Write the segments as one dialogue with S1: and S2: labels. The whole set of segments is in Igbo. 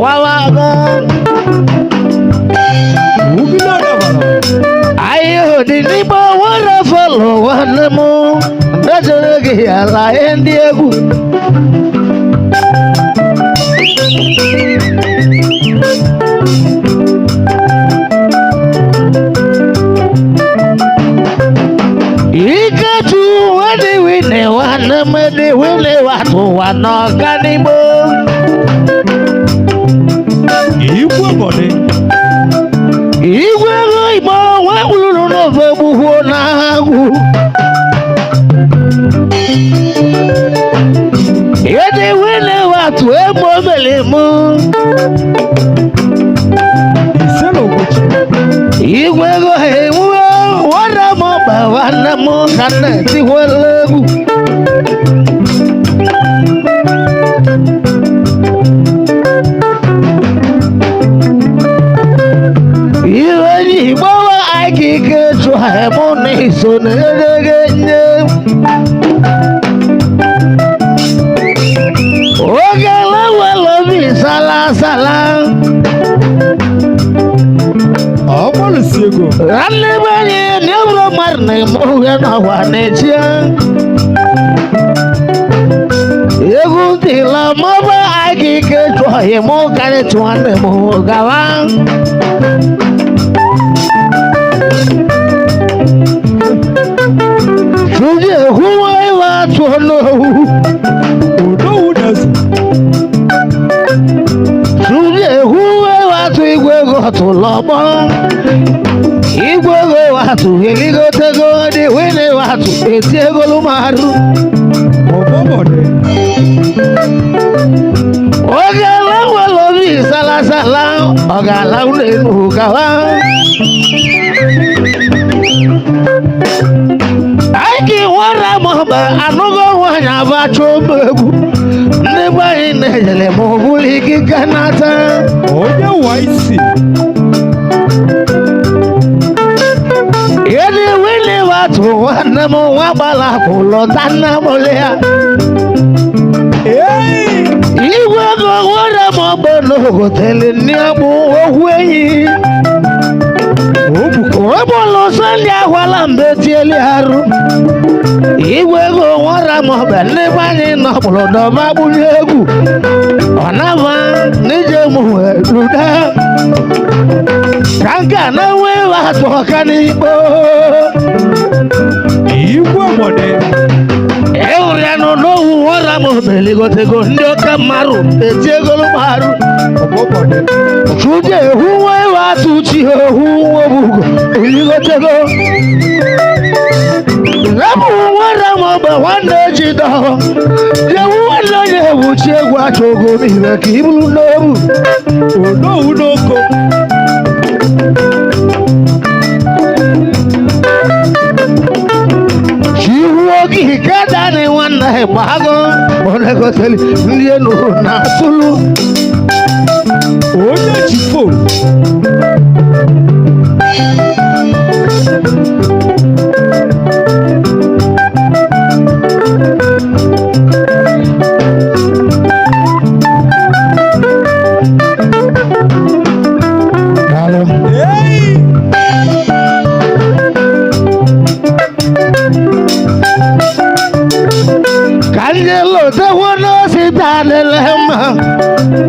S1: wawago ayo di nibo wara follow wanemu ndajege ala endi egwu Ikatu wadi wine wanamedi wile watu wanokanimo Igwe bode Igwe goibo wabulu nove buho na hagu Yedi wile watu emo melimo Igwe goibo Waramo bawanamo kana tiwalagu Iwani bawa akike tuhamoni sonegenge Ogala walabi sala sala Siego. Rallebanye neuro marne mohana wanechia. Egu tila moba akike choye mo kare chwane mo gawa. Suje huwa wa chono. Udo udas. Suje huwa wa tuigwe goto lobo. Igwe watu heligotego di wile watu etiego lumaru Obobode Ogala walobi sala sala Ogala unenu kawa Aiki wara mohba anugo wanya bacho begu Neba inejele mohuli kikanata Oye waisi Yedi wili watu wanamo wabala kulo tana molea Iwe go wara mobono hoteli ni abu ohueyi Obolo sanya wala mbeti eli haru Iwe go wara mobene wani nobulo doba bunyegu Onama nije muwe duda Kanka na we watu kanibo Igwe mode Euriano no wara mobeli gotego ndoka maru etiego lumaru Obobode Chuje huwe watu chiho huwe bugo Uligotego Lamu wara moba wande jido Yewu wala yewu chegwa chogo miwe kibulu nobu Uno unoko Chihuogi kada ni wana bago Moneko teli ndienu na sulu Oye chifo Kanjelo te wono sita lelema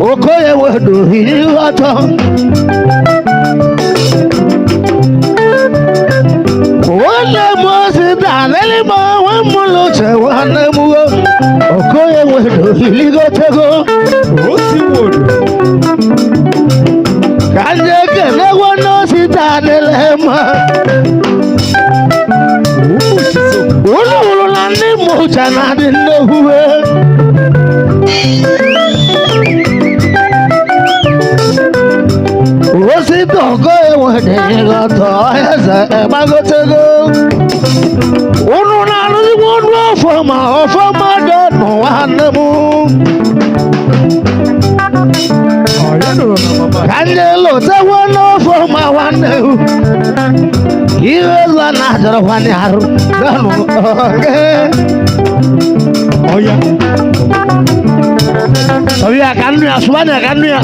S1: Okoye wodo hili wato Wone mo sita lelema Wamulo che wane mugo Okoye wodo hili gotego Osi wodo Kanjeke ne wono sita lelema Ulu nani mocha na dinde huwe Osi toko ewe dega to eze ebagotego Ulu nani wonu ofama dono wanemu Kanjelo te wono ofama wanemu Iweza na jara wani haru Ganu oge Oya Oya kanu ya subana kanu ya.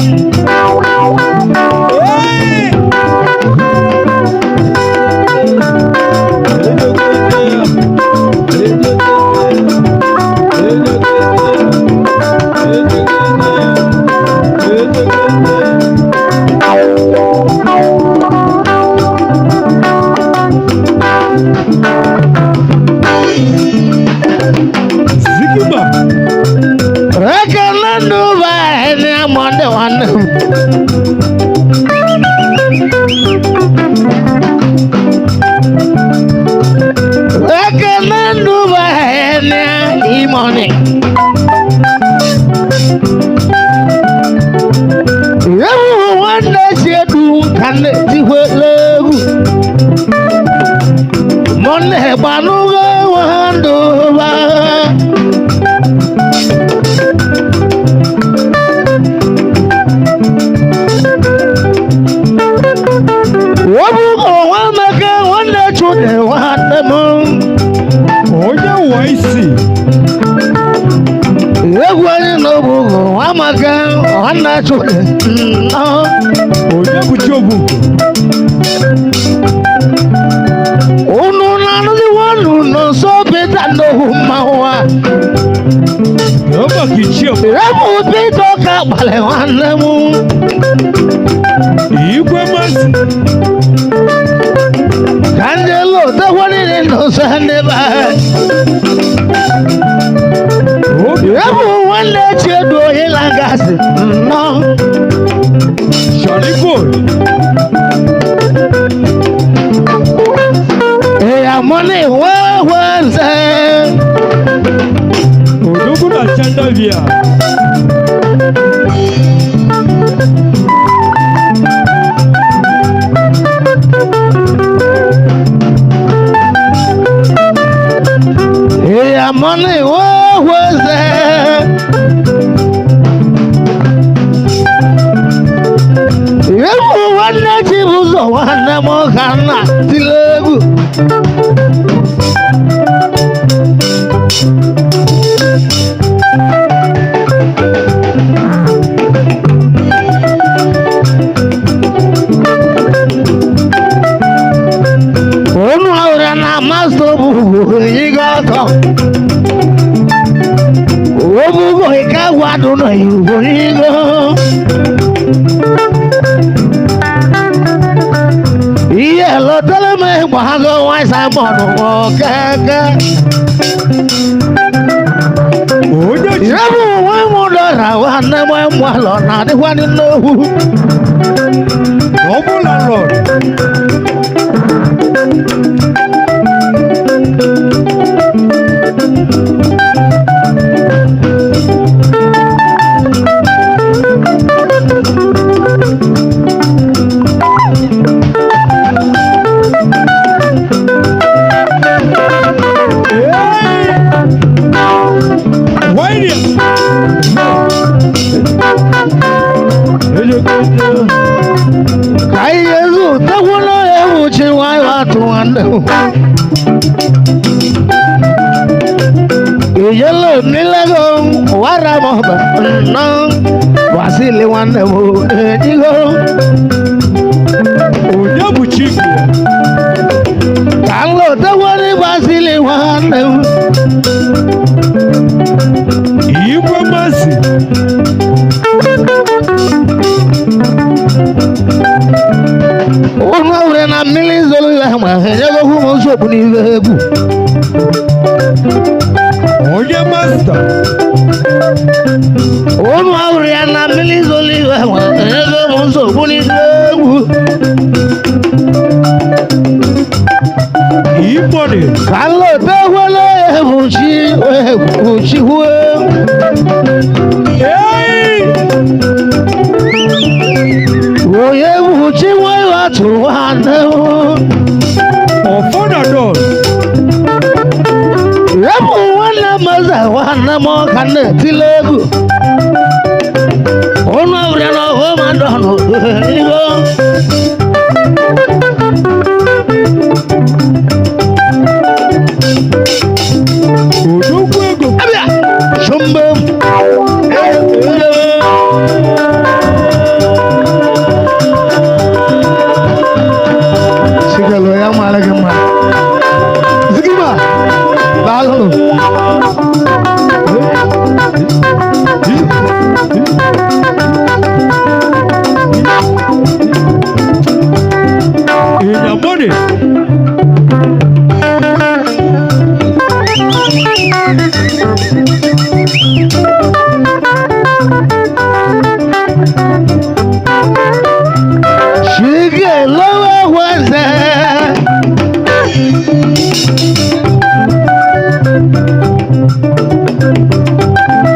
S1: Shige lowe weze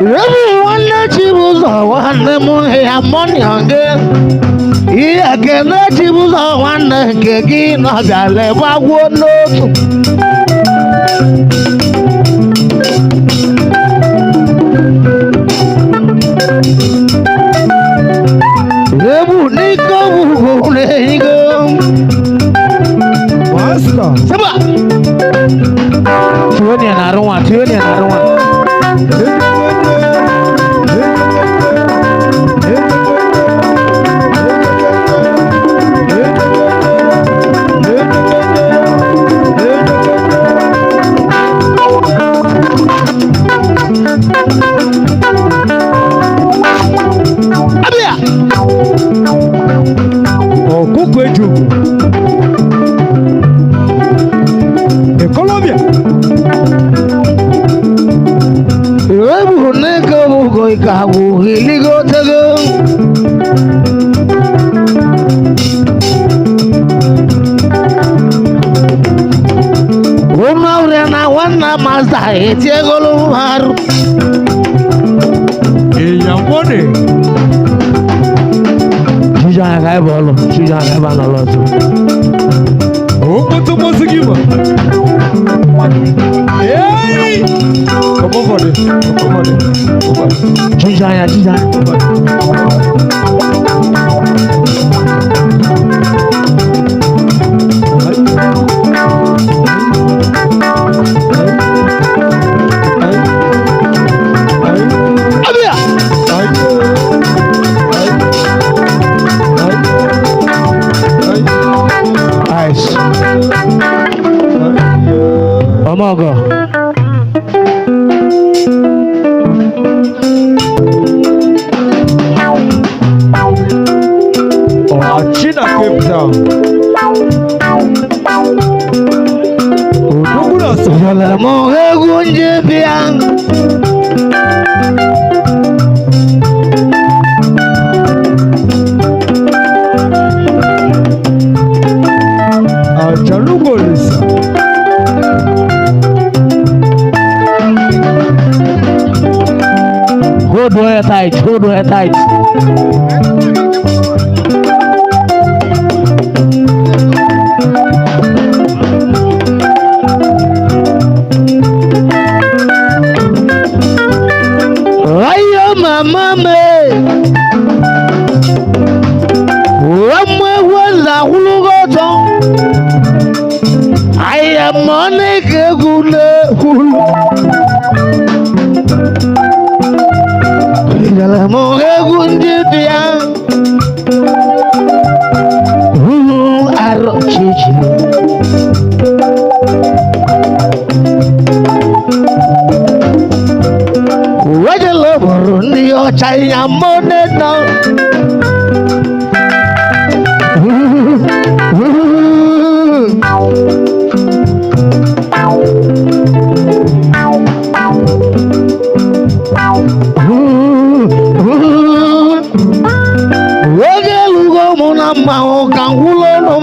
S1: Everyone chibuzo wane muhe amoni ange Iya kene chibuzo wane kegi na gale wawo notu Ebu niko buku niko
S2: Master.
S1: Seba Tuweni anarunga Abia
S2: Okuko ejugu. Colombia.
S1: Ebu niko buku ikabu hiligo tego Unaurena wana mazda etiegolu haru
S2: Eyambone.
S1: Sijana kai bolo, sijana kai bana lotu.
S2: Okoto mosigima. Hey! Come over there.
S1: Sijana. Abia. Ice. Omogo.
S2: China Cape Town. Odoguna so.
S1: Yala mo egunje biang.
S2: Chalugo lisa.
S1: Hold her tight. Ayo mama me. Wamwe wala hulugoto. Aya mone ke gule hulu. Yala mo egunje biang. Aro chichi. Wajalo Burundi o China moneda. Wajalugo mona mao kangulo no.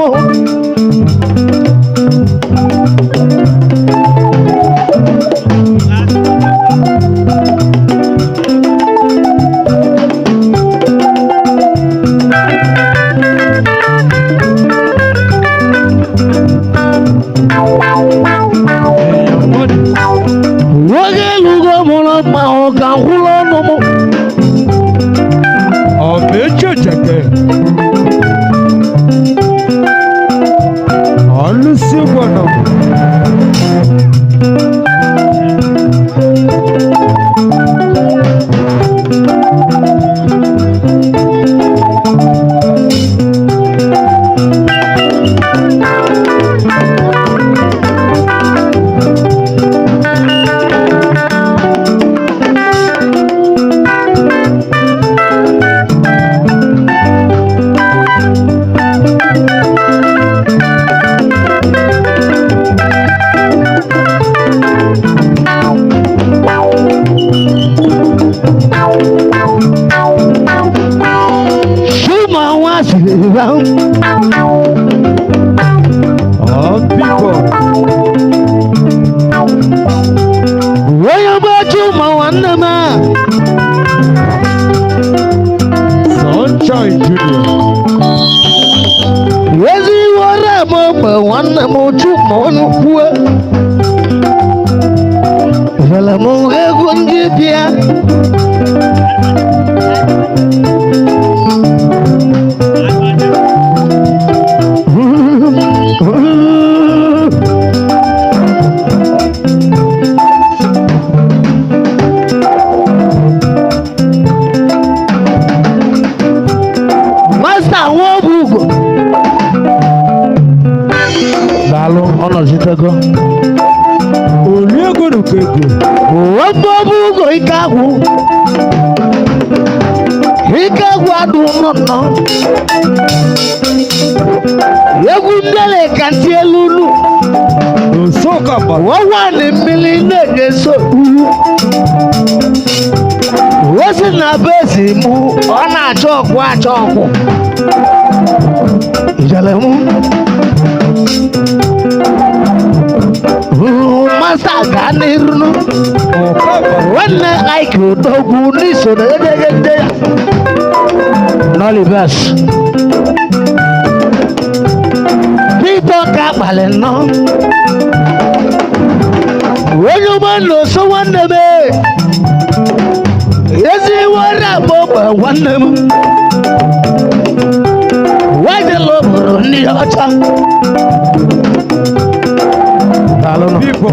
S1: Wajalugo mona mao kangulo no.
S2: Ameche cheke. Alusi bwana.
S1: siri ba
S2: Oh, people.
S1: onye ọbọchị ma nwanne m
S2: Sunshine Junior.
S1: ezi iwe ọrụ m ogbe nwanne m uchu ma ọnụ kwuo rere m egwu ndị bịa Master Nwobugo daalụ ọnọzitego
S2: Oliego Nukego.
S1: Nwobugo ike agwụ adụ nnọọ egwu mbele ka ntị elu ulu
S2: Osoka Baba.
S1: wawa na mmiri na-enyeso osi na bezi mụ ọ na-achọ ọgwụ ijele mụ masa gaa n'iru nwanne Ike Odogwu n'iso na edegede ya n'olibes Peter ka akpali nnọ onye ụgbọ na-oso nwanne m ezi nwere agba ogbe nwanne m wajela obodo ndị ọcha
S2: People.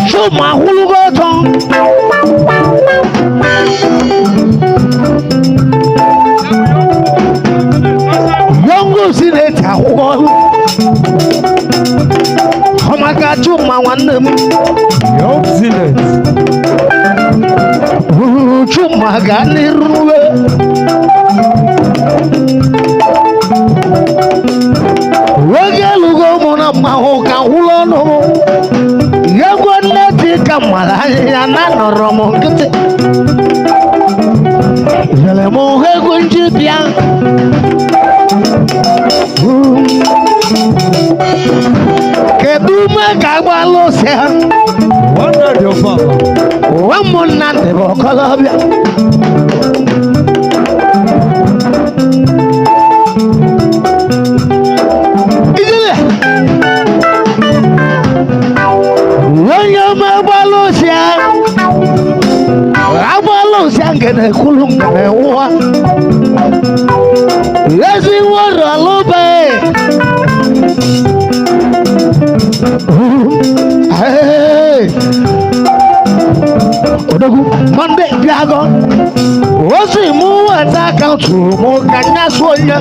S1: Chuma hulugo ọtọ yọngụ si na-eti akwụkwọ ọmaka Chuma nwanne m
S2: Young Zealand.
S1: Chuma gaa n'iru oge elugo mụ na mmanwụ ka nwụrụ ọnụ egwu nne dị ka mara ahịhịa na nọrọ m nkịtị nyere m egwu nji bịa kedu ume ka agbalụ ose ha
S2: Wonder your father.
S1: uwe ụmụnna ndị bụ ọkọlọbịa ijele onye ọma agbalụ ose ngene kwulu ngene nwa ezi nwere ọlụbe Odogwu Monday bịago ozi mụ weta akaụntụ mụ ka nya sụọ ya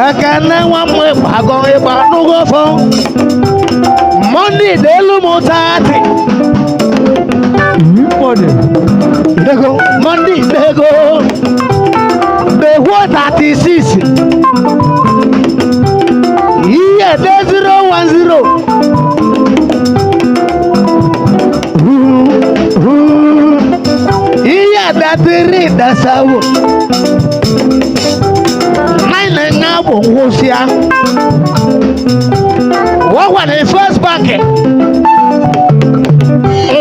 S1: ekene nwa m ịgbago ịgba n'ụgwọ fọ Monday n'elu m taatị
S2: Money.
S1: Dego Monday dego begwo 36 iye de 010 iye datiri dasawo nine nga bụ ngwụsịa wọ́n ní first bank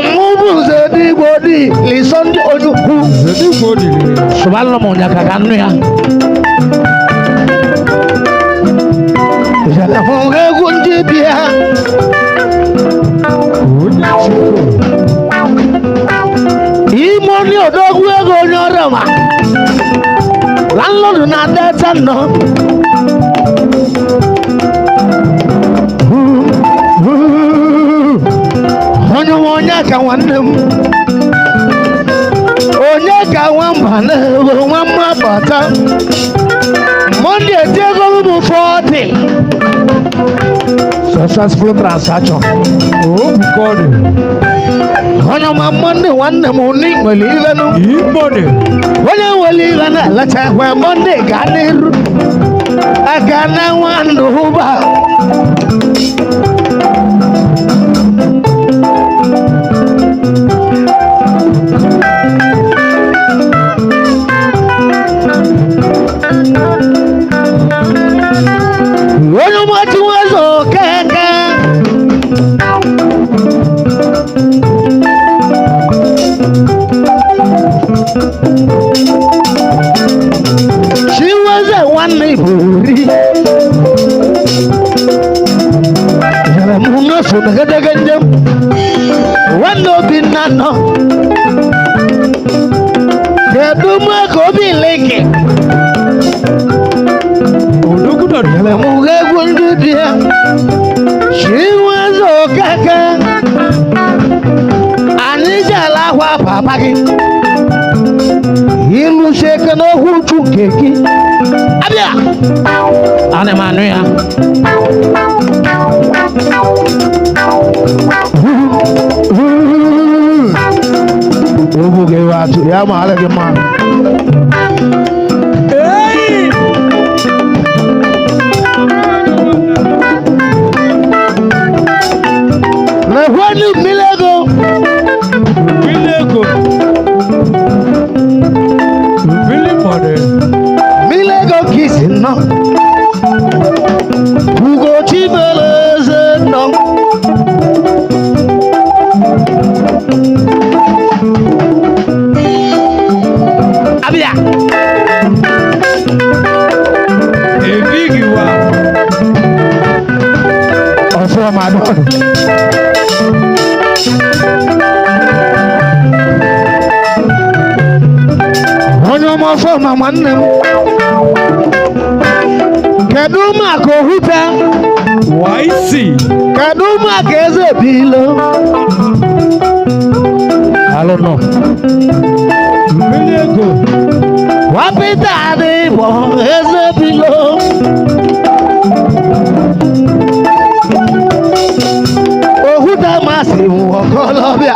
S1: mmubuze digbo di lisondi ojukwu
S2: Zedigbo dili.
S1: subhanallah mo nyaka kanu ya ìṣẹ̀lẹ̀ fún eégún jí bíá
S2: Onye Chukwu.
S1: ìmọ̀ ní odogwu ego onye ọrịa ma landlord na delta nọ onye nwe onye ka nwanne m onye ka nwamba na-ewe nwa mma bata Monday etiego m 40 successful transaction
S2: Obukọdị.
S1: onye ọma Monday nwanne m ni nwere ihe nụ
S2: Money.
S1: onye nwere ihe na-alacha ekwe Monday gaa n'iru aka na nwa ndụ ụba na nọ kedu maka obi leke
S2: Odogwu na
S1: ele m egwu ndị dị ya Chinweze Okeke anyị ji ala akwa papa gị ịlụsi eke n'okwu uchu nke gị abịa ana m anụ ya ogbu gị atụ ya ma ala gị mma Lehwani Milego Milego kisi no Ugo Chibeleze no Abia
S2: Ebigi wa
S1: Ọsọ Madon onye ọma ọfọ ma nwanne m kedu maka ohuta
S2: YC
S1: kedu maka eze bilo alụnọ
S2: Mmiri ego
S1: wapịta adị bụ eze bilo ohuta masị m ọkọlọbịa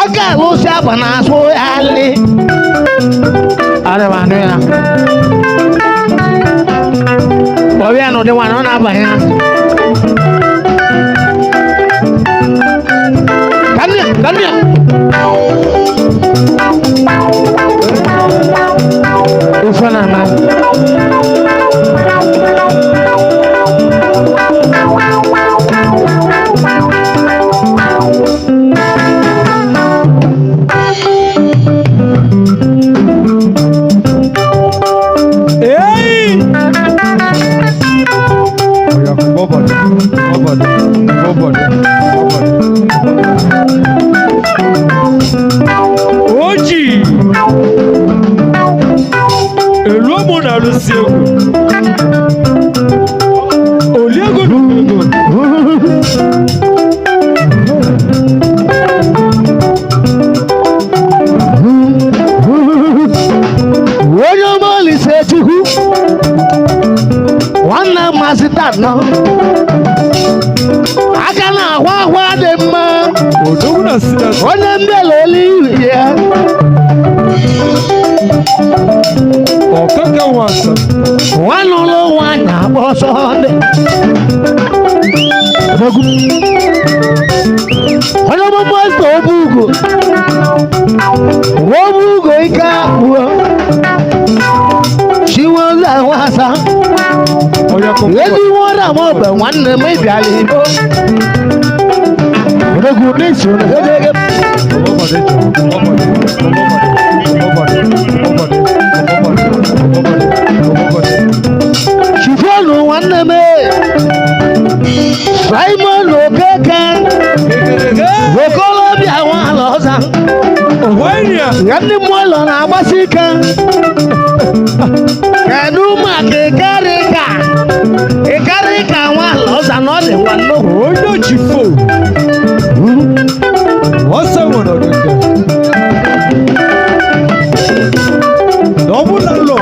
S1: aka alụsị aba na-asụ ya alị adịmanụ ya ọbịa na ụdị nwaanyị ọ na-abanye ha kanịa ofe na-ama
S2: Oji elu ọmụ na-alụsi egwu Oliego n'ego
S1: onye ọma Olise Chukwu nwanne mmasị tanọ aka na-ahwa ahwa dị mma
S2: Odogwu na Sinat
S1: onye mbịala eluigwe ya
S2: Okeke nwasa
S1: nwanne ụlọ nwaanyị agba ọsọ dị onye ọma mmasị Obugo ike akpụọ Chinweze Nwasa ezi nwere ama ọbẹ nwanne m ịbịala Igbo odogwu n'isi ụlọ egege Chifonu nwanne m Simon Okeke okolobịa nwala ọza ya ndị mmụọ ụlọ na-agbasi ike kedu maka ịkarịka nwala ọza na ọ dị nwanne
S2: onye ochifo ọsọ nwere ọgịga na ọ bụ na lọ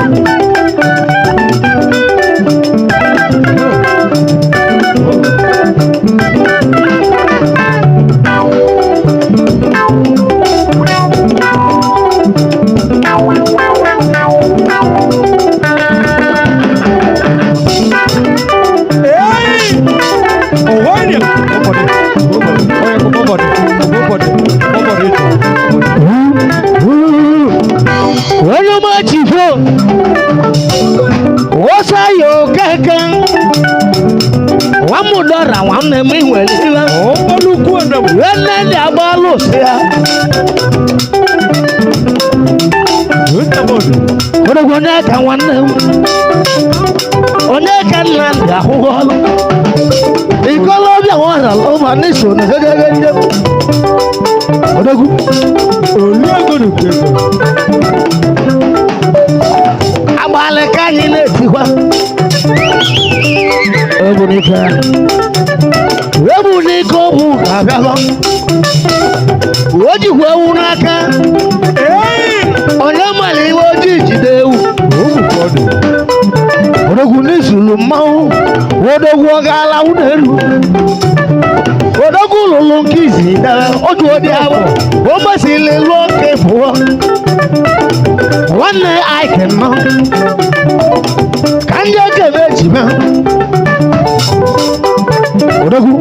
S1: onye ọma Chifo Osayo Okeke nwamụdọra nwanne m iwere iwe
S2: ọlụkwu ọdọm
S1: nne ndị agbalụ si ya odogwu onye ka nwanne m onye ka nna ndị ahụhụ ọlụ ikolobịa nwara ụba n'iso na gegege njem
S2: Ojego.
S1: agbalị ka anyị na-etikwa ebunike obu ga-abịalọ o jikwa ewu n'aka onye mara iwe ojii jide ewu
S2: Ụmụfọdụ.
S1: odogwu n'izulu mmanwụ odogwu ọ gaala n'elu odogwu lụrụ nke izi dara otu odi abụ o mesịrị lụọ nke pụọ nwanne aike nọ ka ndị okebe ejibe odogwu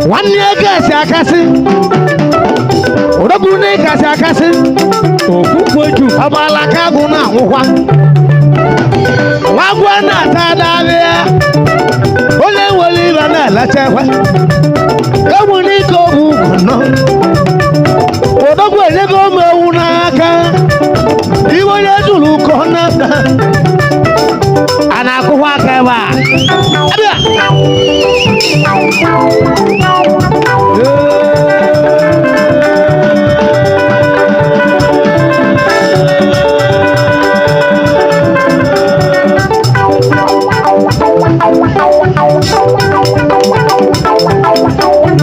S1: nwanne ego esi akasị odogwu na ịkasị akasị
S2: Okpukpeju.
S1: ọgbala ka agụ na-anwụkwa nwagwa na-ata darịa onye nwere ịba na-elechekwa egwu n'ike obu ugwu nọ odogwu enyego ụmụ ewu n'aka iwe onye jụrụ ụkọ n'aka a na-akụkwa aka ebe a abịa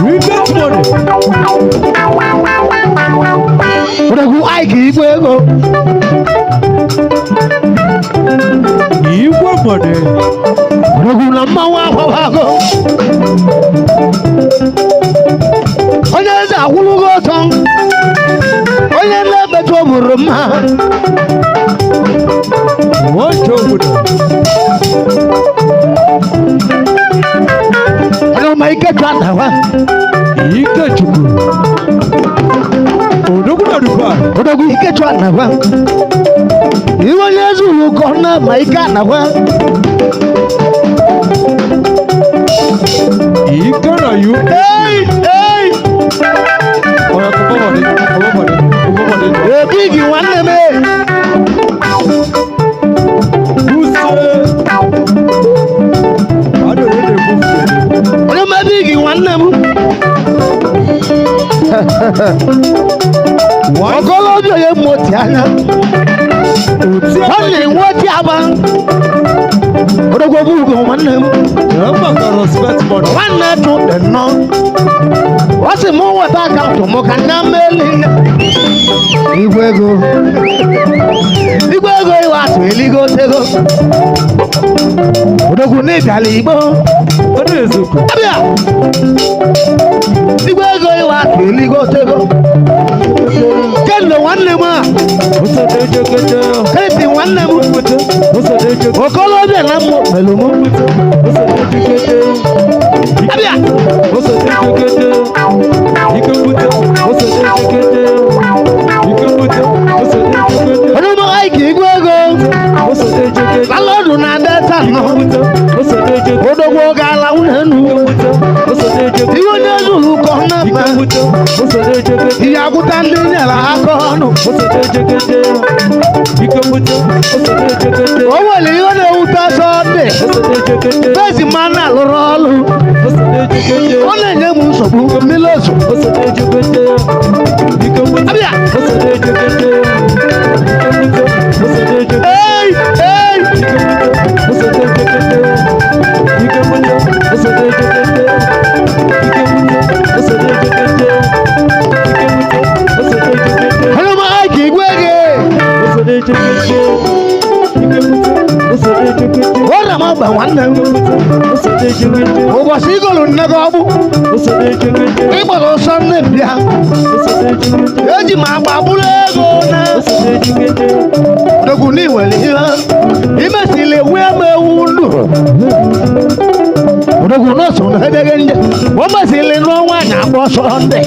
S2: We get money.
S1: odogwu aike igwe ego
S2: Igwe money.
S1: odogwu na mmanwụ akwabago onye eze akwụlụgo ọtọ onye na-ebetu obodo mma
S2: Nwacho obodo.
S1: onye ọma ike tụ adawa
S2: Ikechukwu. Odogwu na Dubai.
S1: odogwu ike tụ adawa iwe onye eze ụlọ ụkọ na ma ike adawa
S2: Ike na yu. Oya kumabade.
S1: ebi gị nwanne m
S2: Buse. Adore de buse.
S1: onye ọma ebi gị nwanne m ọkọlọbịa onye mmoti anya ọ na-enwe oti aba odogwu bụ ugo nwanne m
S2: Maka respect money.
S1: nwanne tụ dị nnọọ ọ sị m nweta akaụntụ m ka nna mmeli igwe ego iwe atụ eligo tego odogwu n'ịgala igbo
S2: Onye ezekwu.
S1: abịa igwe ego iwe atụ eligo tego kendo nwanne m a
S2: Ose de jekete.
S1: kreti nwanne m
S2: Ose de jekete.
S1: okolobịa na mmụ pelu m
S2: Ose de jekete.
S1: abịa
S2: Ose de jekete. Ike bute. Ose de jekete. Ike bute. Ose de jekete.
S1: onye ụmụ aiki igwe ego
S2: Ose de jekete.
S1: lalọdụ na deta nọ
S2: Ose de jekete.
S1: odogwu gaala unu
S2: Ose de jekete.
S1: iwe onye zụrụ ụkọ na mma
S2: Ose de jekete.
S1: ihe agụta ndị nyere aka ọnụ
S2: Ose de jekete. Ike bute. Ose de jekete.
S1: o nwere ihe na-ewute sọnde
S2: Ose de jekete.
S1: bezi mmanụ alụrụ ọrụ
S2: Ose de jekete.
S1: ọ na-enye m nsogbu mmiri ozu
S2: Ose de jekete. Ike bute.
S1: abịa
S2: Ose de jekete. Ike bute. Ose de jekete.
S1: ei
S2: Ose de jekete. Ike bute. Ose de jekete. Ike bute. Ose de jekete. Ike bute. Ose de jekete.
S1: onye ụmụ aiki igwe ego
S2: Ose de jekete. Ike bute. Ose de jekete.
S1: ọrịa m agba nwanne m
S2: Ose de jekete.
S1: ụbọchị igolu nne gị ọgbụ
S2: Ose de jekete.
S1: ịgbara ọsọ nne m bịa
S2: Ose de jekete.
S1: eji m agba bụrụ ego na
S2: Ose de jekete.
S1: odogwu n'iwere ihe imesili wee ma ewu ndụ odogwu n'oso na edeghe nje o mesili n'ọnwa anyị agba ọsọ ndị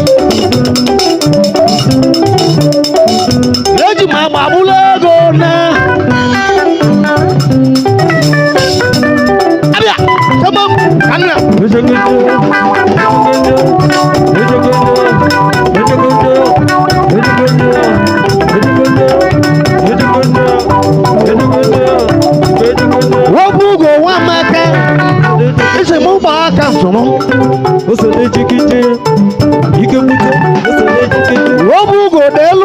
S1: eji m agba bụrụ ego na abịa sọgbọ ka nna wọ́pù ugo nwa maka isi m gba aka nsọmọ wọ́pù ugo n'elu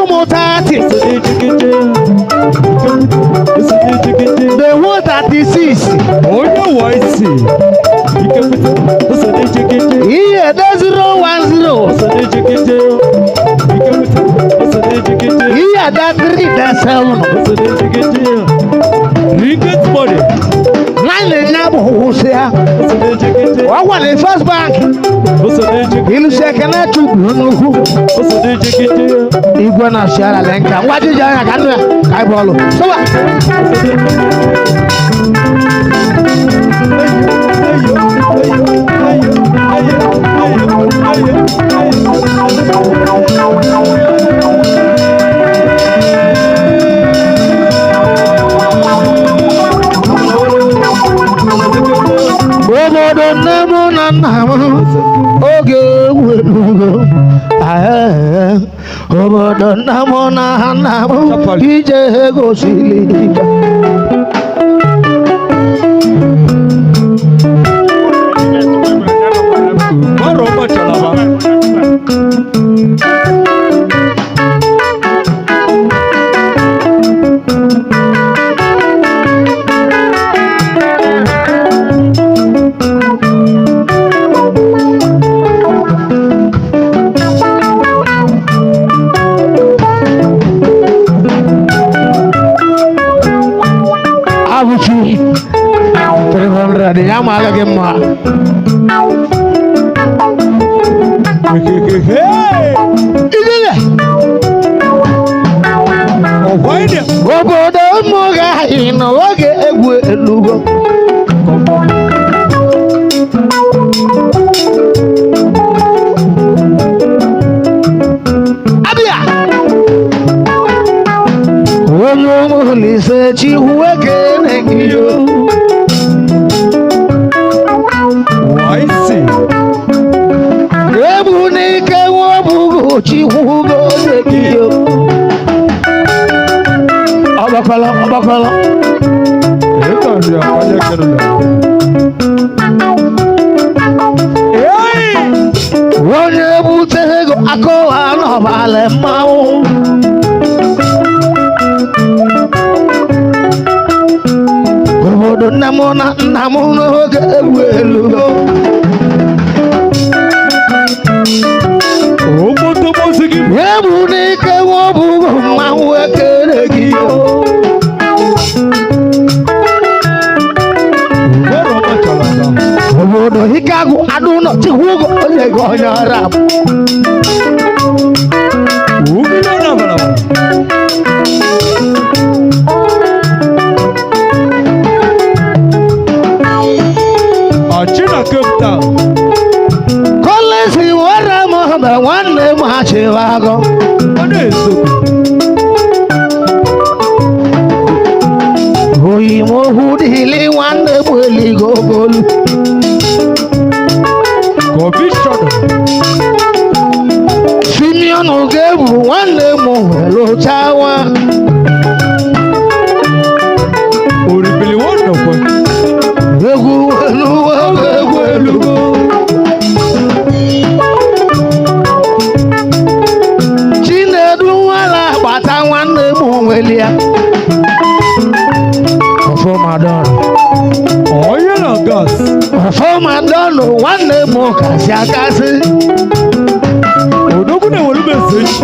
S2: ejekete ike mutu ose ejekete
S1: Iya da 3 da 7.
S2: ose ejekete ricket body
S1: Nine na bo hosia.
S2: ose ejekete
S1: Wa wa the first bank.
S2: ose ejekete
S1: Ilu sekana tu nuhu.
S2: ose ejekete
S1: Igwe na shara lenka. Waji ja ya kanu ya. Kai bolu. So wa. Obodo nemu na nnamu oge welugo. Obodo nemu na nnamu ije gosili.
S2: Maro machalaba
S1: Abuchi 300 ya maga gemma. Idile.
S2: Owaide
S1: Obodo moga ino oge egwu elugo. Abia. Onye mulise chi huweke negiyo.
S2: waisi
S1: Ebu n'ike nwobugo chi hugo negiyo. Ọbakwala.
S2: ekandri akwanya kenula
S1: Onye bute ego akọwa n'ọbalị mmanwụ. Obodo nne m na nna m n'oge egwu elugo.
S2: omotomosi gị
S1: Ebu n'ike nwobugo mmanwụ ekele gị.
S2: maro machalaba
S1: Obodo Hikagu adụnọ chikwugo onye gị onye ọra.
S2: umilo na balaba achina Cape Town
S1: Kọlesi wara m mgbe nwanne m achịwago.
S2: ọ na-eso
S1: Oyimohu dịlị nwanne m eligogolu.
S2: kọmishọna
S1: Simeon ga-ebu nwanne m welụchawa.
S2: oribili wonderful
S1: Egwu elugo egwu elugo. Chinedu nwere agbata nwanne m nwelia. Ọfọmadọnụ.
S2: oil and gas
S1: Ọfọmadọnụ nwanne m kasị akasị.
S2: odogwu na-ewere meseji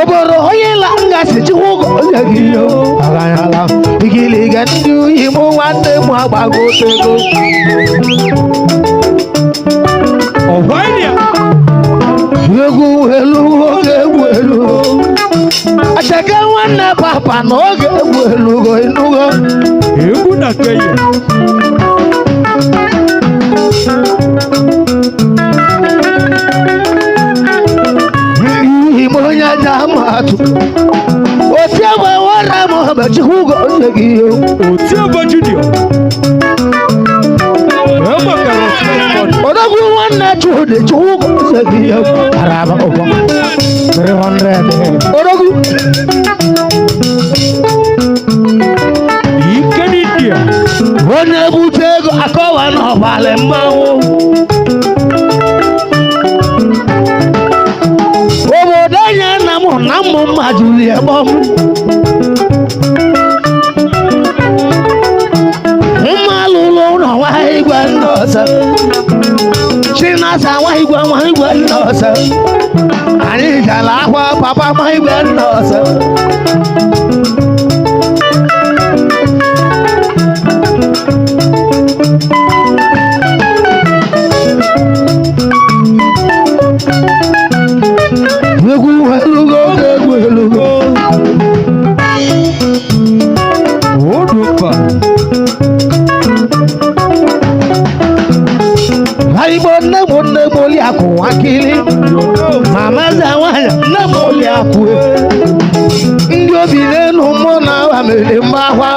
S1: Obodo onye la ngasị chikwugo onye gị yo. Aganyala igiliga ndị uyi m nwanne m agbagotego.
S2: ọwaidia
S1: Egwu elugo egwu elugo. Achake nwanne papa na oge egwu elugo enugo.
S2: egwu na Kenya
S1: Uyi m onye aja amatụ. Otu egbe wara m ọbụ chikwugo onye gị yo.
S2: otiaba junior egbakara
S1: Odogwu nwanne Chude chikwugo onye gị yo. Araba ụgbọ 300. Odogwu.
S2: ike n'india
S1: Onye bute ego akọwa n'ọbalị mmanwụ. Obodo onye nna m na mmụ mmadụ lie gbọm. Mma lụlụ ụlọ nwa igwe ndị ọzọ. China sa nwa igwe nnọọsọ anyị jala akwa papa nwa igwe nnọọsọ egwu elugo egwu elugo
S2: Odupa.
S1: Igbo nne m oli akụ akili mama zawanya nne m oli akụ ndị obi n'elu mụ na awa mere mgbakwa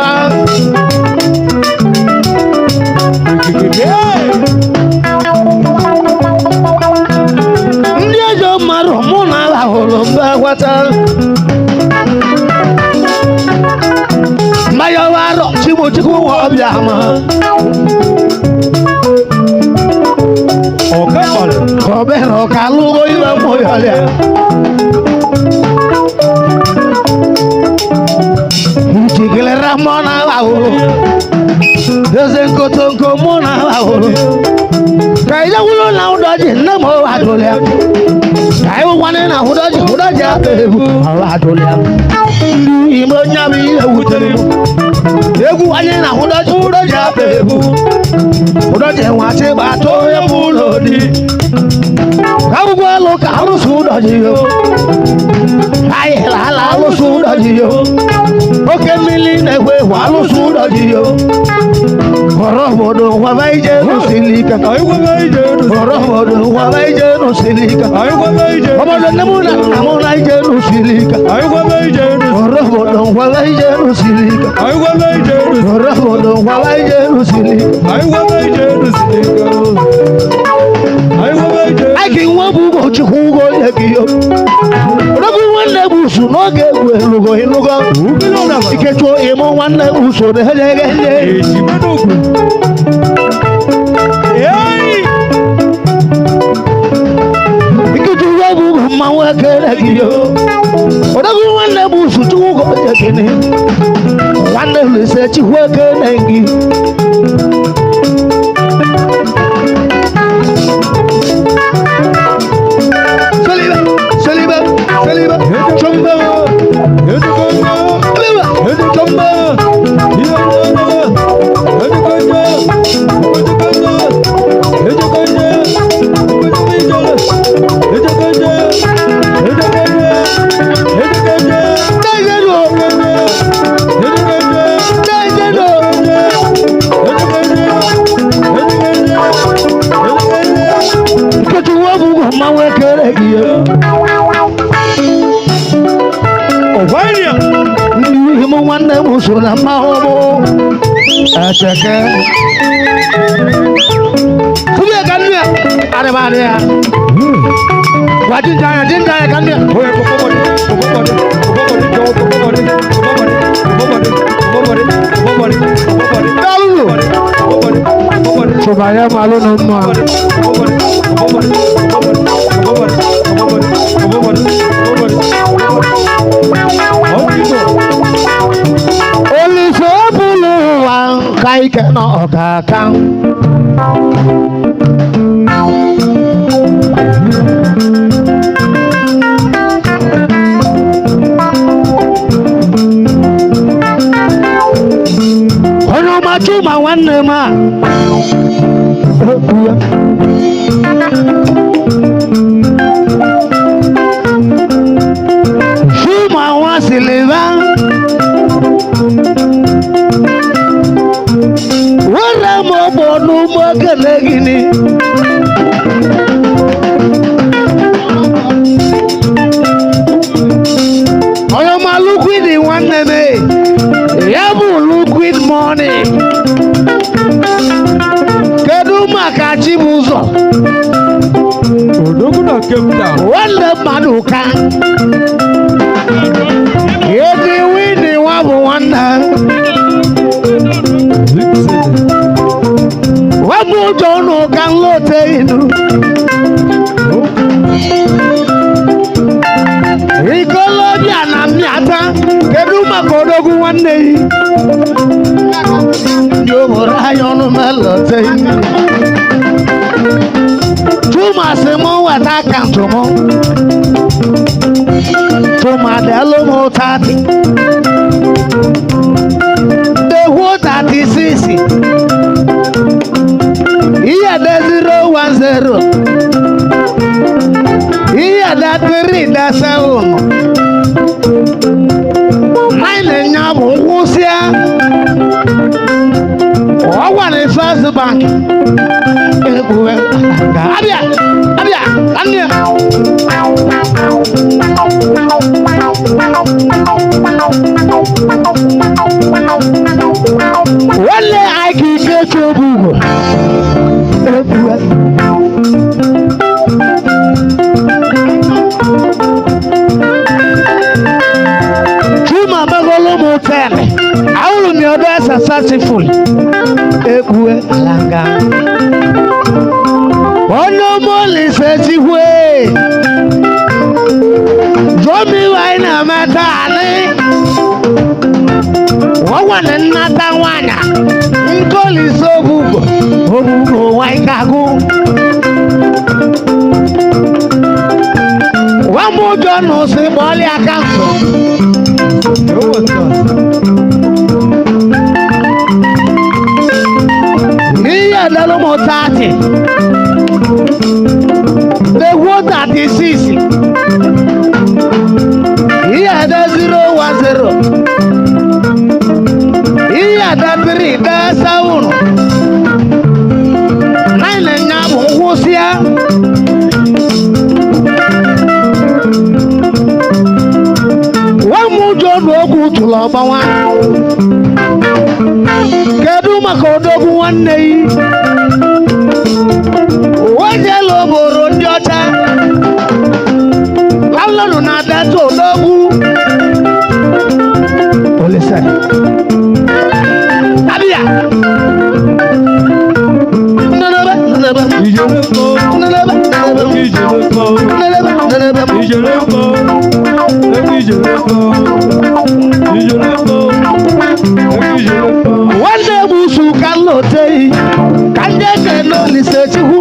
S1: ndị ejọ mmadụ mụ na awa hụrụ mgbagwata mmanya warọ chimochukwu nwa ọbịa ma kọbẹrẹ ọkà lówó ìwé mọyọlẹ ìjìgìlẹ rẹ mọnà àwòrò ẹsẹ nkotonko mọnà àwòrò kàyé wúlò náà dọjì nnẹmọ àdúlẹ kàyé wọnì náà dọjì àbẹ̀wò àwọn àdúlẹ ìmọ̀ nyàbí ewu tẹ̀lé egwu wọnì náà dọjì àbẹ̀wò dọjì wọn àti bàtó ẹ̀mú lòdì. Kamu lo kamu sudah jiyo, aye lala lo sudah jiyo, oke mili newe walu sudah jiyo, orang bodoh wabai jeno silika, orang bodoh wabai jeno silika, orang namun naik jeno silika, orang bodoh wabai jeno silika, orang bodoh wabai jeno silika. Aki nwa bụ ụbọchị ụgwọ ebiyo Rogu nwanne bụ usu n'oge egwu elugo ilugo Ikechuo ịmụ nwanne usu n'eghe nye Ikechuo ụgwọ bụ mmanwụ ekele gị yo Rogu nwanne bụ usu chukwu ụgwọ ekele Nwanne lise chukwu ekele gị Nwanne m so na mmanwụ Echeke Kubi ka nne arịba ya Gwa jinja ya ka nne Sobaya malu nomma Kaike no kaka Ono machuma wanne ma Shuma wasiliva Gini Oyo ma liquid nwanne me ya bụ liquid money kedu maka Chibuzo
S2: Odogwu na Cape Town
S1: nwanne mmadụ ka ezi wini nwa bụ nwanne Wabu jono kan lote inu Ikolobi anamiata Kedu makodogu wanne Yo mora yonu melote inu meta akaụntụ m tụmadịalụ m 30 dehuo 36 ihe de 010 ihe de 3 9 nya bụ ngwụsịa ọgwa na First Bank ekwuwe abịa nne wale aka ike chobu ugbo ekwuwe chuma megolo m 10 ahụrụ m ya ọdọ successful ekwuwe alanga onye ụmụolise chikwe zomi wanyị na-emeta anị ọgwana nnata nwanyị nkolise ogbugbo nwanyị kagụ nwamụjọ na ụsị gbọọlị akaụntụ ihe edelu m 30 egwu 36 ihe ede 010 ihe ede 3 de 7 9 nya bụ ngwụsịa nwamụjọ na okwu tụrụ ọgbanwa kedu maka odogwu nwanne yi ojelu obodo ndị ọcha lalụrụ na data odogwu olise abịa nwanne busu ka nloteghị ka ndị eke n'olise chukwu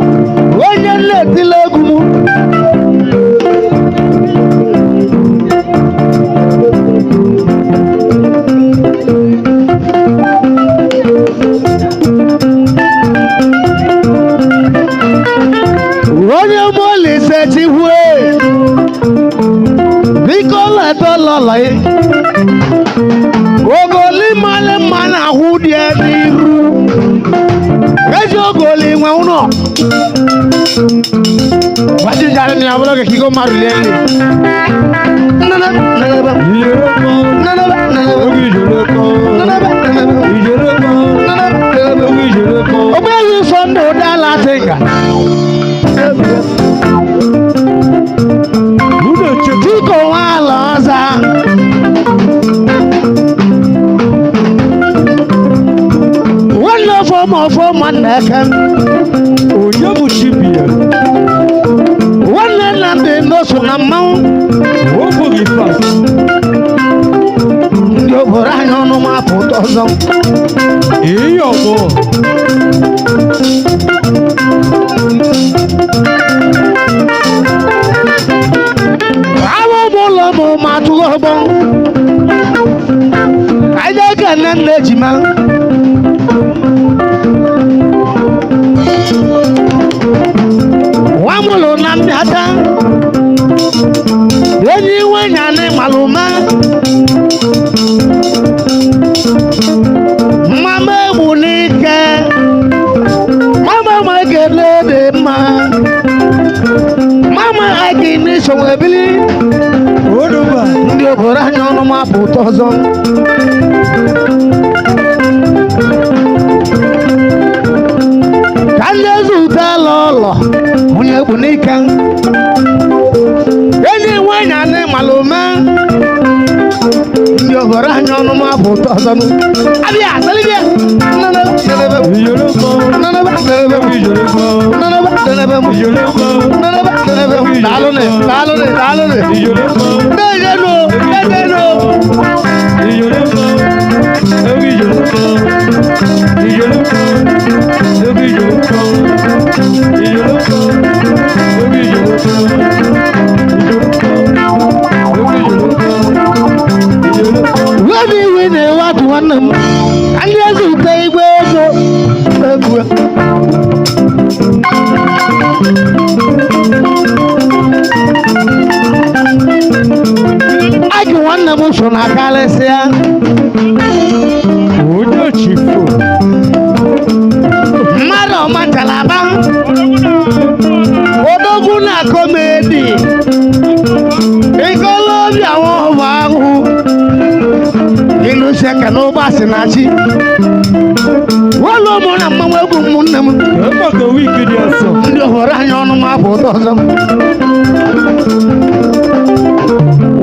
S1: onye nletila egwu m onye molise chukwu biko leta lọlọ ya ogoli mali mma na ahụ dị n'iru eji ogoli nwe ụlọ gbajijara na ya bụrụ ka kigo mmadụ lele ogbeghị ụsọ ndụ ụdị ala tinga Tiko nwaala ọza nwanne ọfọma nneke
S2: onye bụ chibia
S1: nwanne Nnamdi n'oso na mmanwụ
S2: ofoghị fast
S1: ndị obodo anyị ọnụ ma pụta ọzọ
S2: ihe ọgbọ
S1: ụlọ m ma tụghị ọgbọ anyị ga nne nna ejima nwa mụlụ na mbịata enyi nwenya na ịmalụma mama egbu n'ike mama ma ekele dị mma mama aka n'iso ebili ndị obodo anyị ọnụ ma pụta ọzọ ka ndị eze ụtala ụlọ onye egbu n'ike enyi nwanyị anị malụme ndị obodo anyị ọnụ ma pụta ọzọ abịa salibịa
S2: Daalụ
S1: nwanne m so na karịsịa
S2: onye chifo
S1: mmadụ ọma ngalaba odogwu na komedi ikolobi àwọn ọmọ ahụ ilu seke na ụgbasị na chi wọlụ ụmụ na mmanwụ egwu ụmụnne m
S2: maka wiki dị asọ
S1: ndị obodo anyị ọnụ m abụ ụtọ ọzọ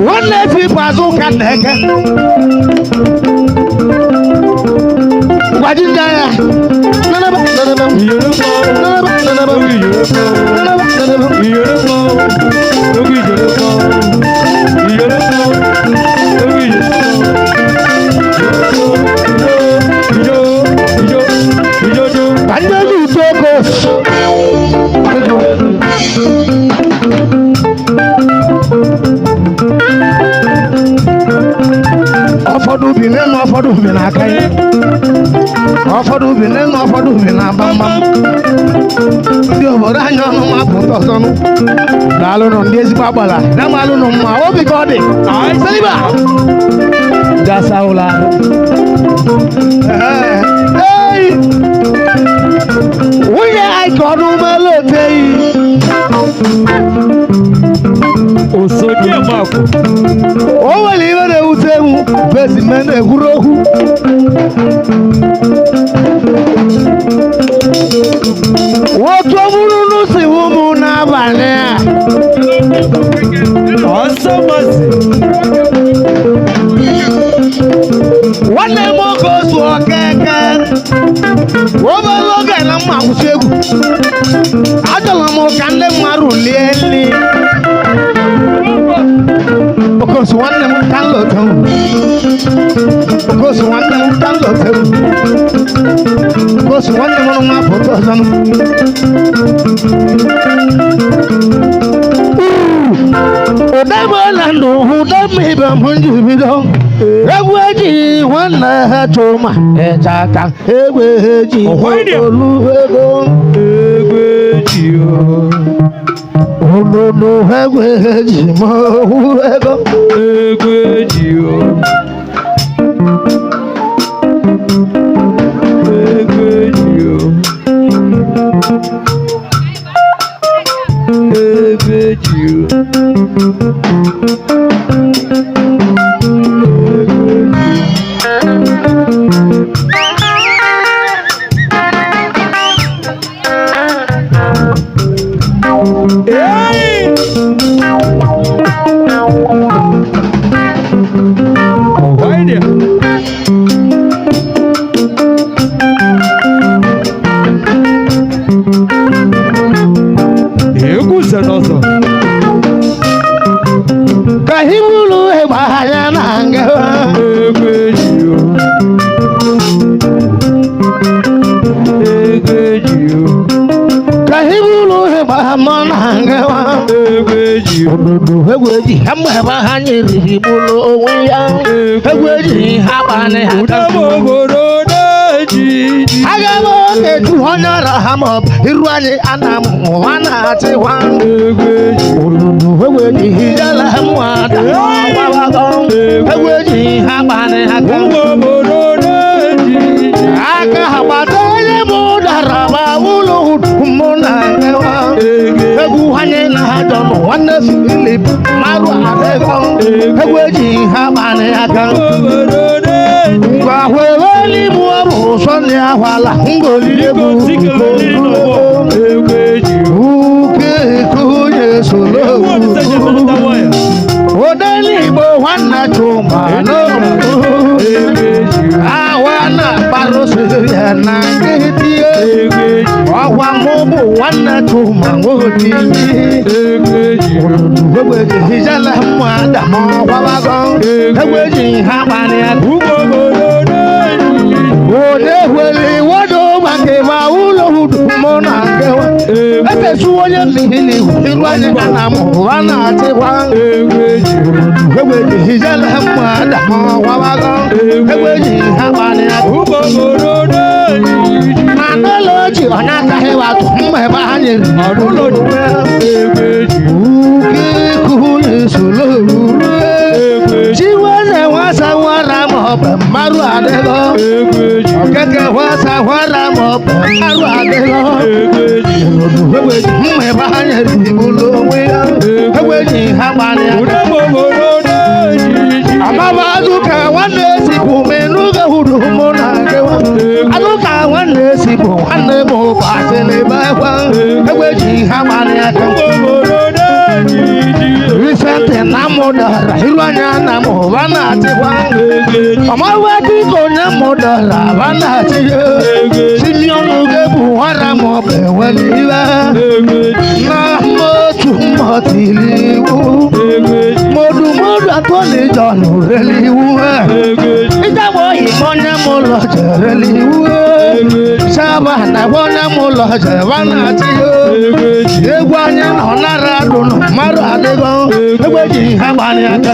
S1: nwanne efi bụ azụ ụka na eke gwaji ndị agha nanaba nanaba
S2: iyere mọ
S1: nanaba nanaba
S2: oge iyere mọ
S1: nanaba nanaba
S2: iyere mọ oge iyere mọ iyere mọ oge iyere mọ ijo ijo ijo ijo
S1: Kanye ni utokos. Ọfọdụ bi n'elu ọfọdụ bi n'aka ya. Ọfọdụ bi n'elu ọfọdụ bi n'abambam. Ndị obodo anyị ọnụ ma pụta ọzọnụ. Daalụ nọ ndị ezigbo agbala. Damalụ nọ mma obi ka ọ dị. Seliba. Gasa ụlọ ahụ. Hey! Nwunye anyị ka ọnụ ụgbọelu oteghị.
S2: osodi amakụ
S1: O nwere iwe na-ewute ewu besi mme na-ekwuru okwu. Otu ọ bụrụ n'usi ụmụ n'abalị a.
S2: ọsọ masị
S1: Nwanne m oge ozu okeke. Obere oge na mma kwụsị egwu. Achọrọ m ka ndị mmadụ lie nri. Okosu nwanne m ka nlọta m. Okosu nwanne m ka nlọta m. Okosu nwanne m nwa foto ọzọ m. Ụdabụla ndụ ụdabụ ibe m ji bido. Egwu eji nwanne ha chụma ịchaka. Egwu eji olu ego.
S2: egwe ji
S1: Olulu egwu eji ma ohu ego.
S2: egwe ji egwe ji egwe ji egwu zenozo
S1: Ka hibulu egba anya na ngewa.
S2: egwe ji egwe ji
S1: Ka hibulu egba mọ na ngewa.
S2: egwe ji
S1: Olulu egwu eji ha mgbe ebe ha nyere hibulu onwe ya. Egwu eji ha gbani ha
S2: ụdaba obodo na-eji ji
S1: aga m oge tu onye ọra ha ma ọ bụ iru anyị ana m ụwa na-achịkwa.
S2: egwe ji
S1: Olulu egwu eji hijala mwada gbawago. Egwu eji ha gbani ha
S2: ụmụ obodo na-eji ji
S1: aka ha gbata onye mụ dara ma ụlọ mụ na ngewa. Egwu anyị na ha jọ nụ nwanne Filip marụ adịgo. Egwu eji ha gbani aka.
S2: obodo na-eji
S1: Ngwa weweli mụ ọ bụ Sọnde ahwala ngoli egwu
S2: sikeleli n'ọgbọ egwe ji
S1: uke kunye solo.
S2: egwu ọdịsa jefenata waya
S1: Odeli Igbo nwanne Chuma n'obodo.
S2: egwe ji
S1: Awa na kparosi ya na nkịtị.
S2: egwe ji
S1: Ọkwa mụ bụ nwanne Chuma nwodi.
S2: egwe ji
S1: Egwu eji hijala mwada ma ọ gbawago. Egwu eji ha gbani aka.
S2: ụmụ obodo na-eji ji
S1: Ode wele wodo make ma ulo hudu mọ na ngewa.
S2: egwe
S1: Efesu onye mmiri iru anyị ana m ụwa na-achịkwa.
S2: egwe ji
S1: Egwu eji hijala mwada ma ọ gbawago. Egwu eji ha gbani aka.
S2: ụmụ obodo na-eji ji
S1: Ma n'ụlọ oji onye akaghị watụ mma ebe ha nyere
S2: n'ụlọ ji egwe ji
S1: uke kuhu na-esolo ruru
S2: egwe ji
S1: chiwe ji ha gbanye amaba azụka nwanne si bụ menuga hudu mụ na gewa azụka nwanne si bụ nwanne m ụbọchịrị bekwa egbe ji ha gbanye aka Vicente na mụdara iru anya na m ụba na-atịkwa ọmawa dịka onye mụdara ba na-atị Simeon ga-ebu nwara m ọbụ enwere iwe na mmotu mmọtili iwu modumodu atọ na ịjọ n'ureli iwu ịjagbo oyi m onye m ụlọ jereli iwu Saba na onye m ụlọ jeba na-atị egwu anya na ọ nara adụ na mmadụ adịgo egbe ji ha gbanye aka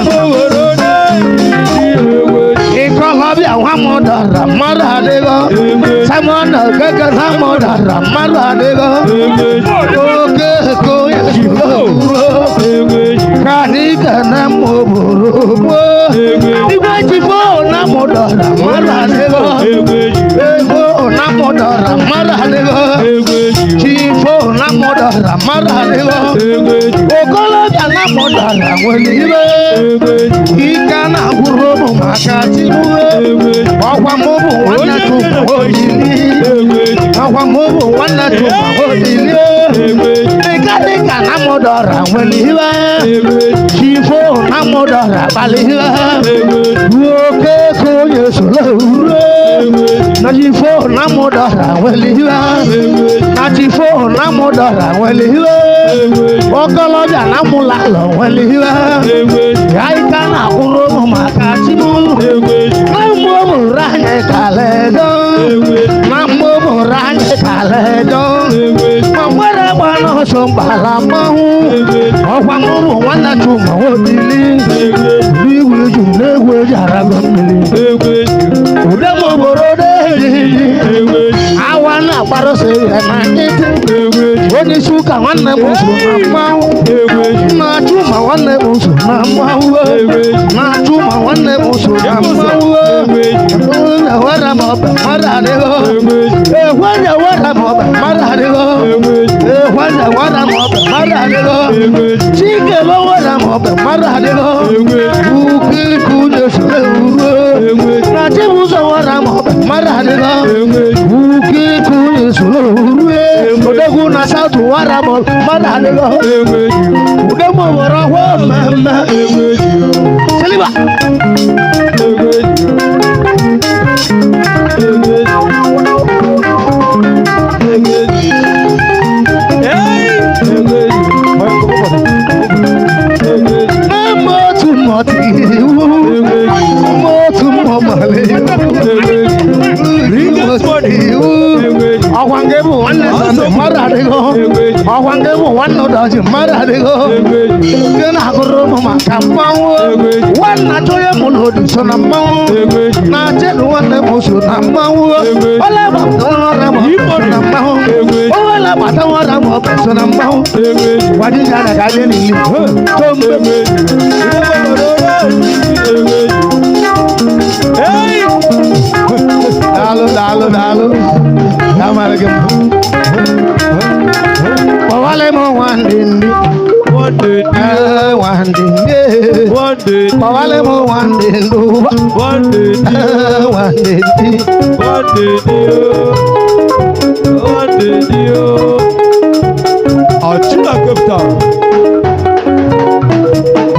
S1: Ikolobia nwa m dara mmadụ adịgo Simon Okeke na m dara mmadụ adịgo oke eko ya jiro ka anyị ga-na m obodo igwe jifo na m dara mmadụ adịgo ego na m dara mmadụ adịgo jifo na m dara mmadụ adịgo okolobia na m dara nwere ibe ike na-agwụrụ ụmụ maka ọkwa m bụ nwanne tụma olili ọkwa m bụ nwanne tụma olili dịka dịka na m dọra nwere iwe chifo na m dọra kpali iwe oke ka onye solo uru na chifo na m dọra nwere iwe na chifo na m dọra nwere iwe ọkọlọbịa na m lalọ nwere iwe ya ike na-akwụrụ ụmụ maka chimụ Mambo ranye kaledo, mambo ranye kaledo. Mamwere bano sombala mahu, okwa mumu wana chuma odili. Liwe junewe jaragomili. Udemo borode, awana barose emanite. Oni suka wana musu na mahu, na chuma wana musu na mahu, na chuma wana musu na mahu. Wara moba maradego wara moba maradego wara moba maradego chikelo wara moba maradego uki kunye sule na chibuzo wara moba maradego uki kunye sule odegu na sautu wara moba maradego udemo wara wa mama seliba Ọ̀wàngébù wọn lè sọ̀tẹ̀ mọ́ra dégó. Ọ̀wàngébù wọn lè dọ̀jì mọ́ra dégó. Gẹ́nà àgọ́rọ̀ mọ̀ mà kà mọ́wó. Wọ́n nà tó yẹ mú lòdì sọ̀nà mọ́wó. Nà jẹ́lu wọn lè mú sọ̀nà mọ́wó. Wọ́n lè bà tó wọn rà mọ̀ sọ̀nà mọ́wó. Wọ́n lè bà tó wọn rà mọ̀ sọ̀nà mọ́wó. Wàjú jáde ká lé nìyí. Tó ń bẹ̀. Dalo. Damalage. Wale mo wandindi. Wandindi. Wale mo wandindu. Wandindi. Achila kapta.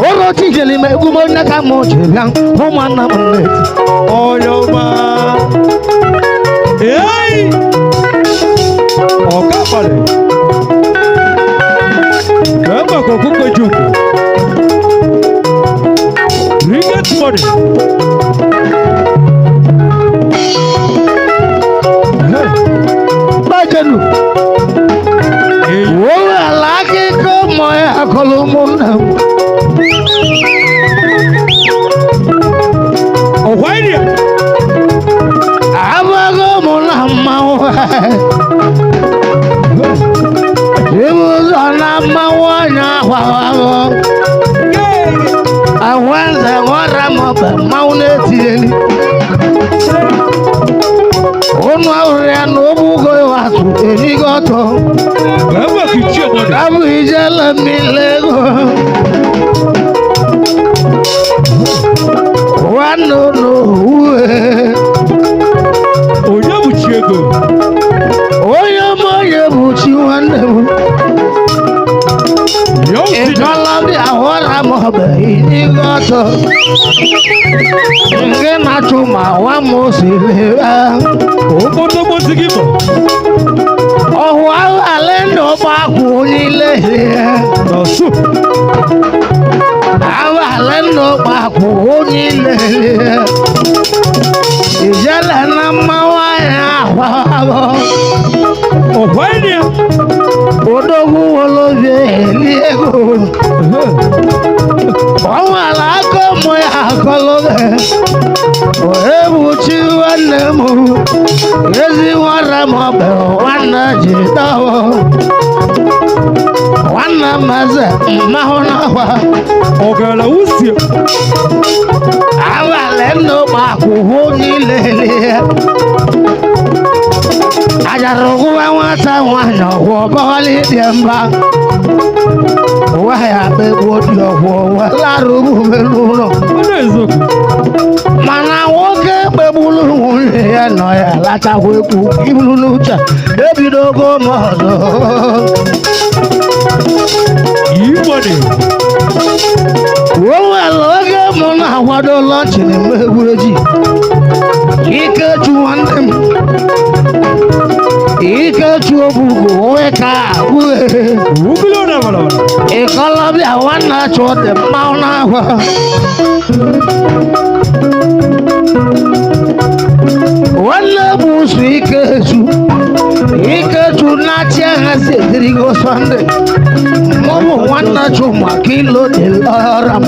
S1: Oro tijeli me gumo naka mo chebian. Mo mana mnet. Oyoma. Hey! Ọ̀gá balẹ̀. Kẹ́mà kò kúkọ jùkú. Ringet money. Bájẹ̀lù. Wọ́n wà lákìkọ́ mọ́ ẹ̀ àkọlùmọ́ náà. Ọ̀wá ìrìn. Ibuzona mawanya wawo. Awanza wara moba maunetieni. Onu awuria n'obugo watu enigoto. Abu ijele milego. Ịkọlọbịa hụra m ọbụ ịdịgọtọ nke na-achụ ma nwa m siri
S2: Obodo gị bụ.
S1: ọhụ ahụ ala ndụ gbakwu niile
S2: Nọsụ.
S1: ahụ ala ndụ gbakwu niile ijele na mmanwụ anya ahụ ahụ
S2: Ọkwa ịnị ya.
S1: odogwu wolobịa eli ego ọnwala aka ụmụ ya akọlọbe ohebuchi nwanne m ezi nwara m ọbụ nwanne ji dọwọ nwanne maze mmahụ n'akwa
S2: Ọgara wusie.
S1: abalị ndụ gbakwụhụ niile ajara ụgwụwa nwata nwanyị ọgwụ bọọlị dị mba ụwa ya kpegbuo dị ọgwụ welara ugwumelu ụlọ
S2: Ọnụ eziokwu.
S1: mana nwoke kpegburu nwunye ya nọ ya lachakwa ekwu iburu n'uche ebidogo m ọzọ
S2: Igbọdị.
S1: o nwere oge mụ na-akwado lọnchịn mmegbu eji Ikechu nwanne m Ikechu obugo onwe ka
S2: Ugolo na wala wala.
S1: ịkọlọbịa nwanne chụ dị mmanwụ n'ahụ nwanne bụ ụsụ Ikechu na-achị agha si edirigo Sọnde mụbụ nwanne chụ maka ilo dị lọra m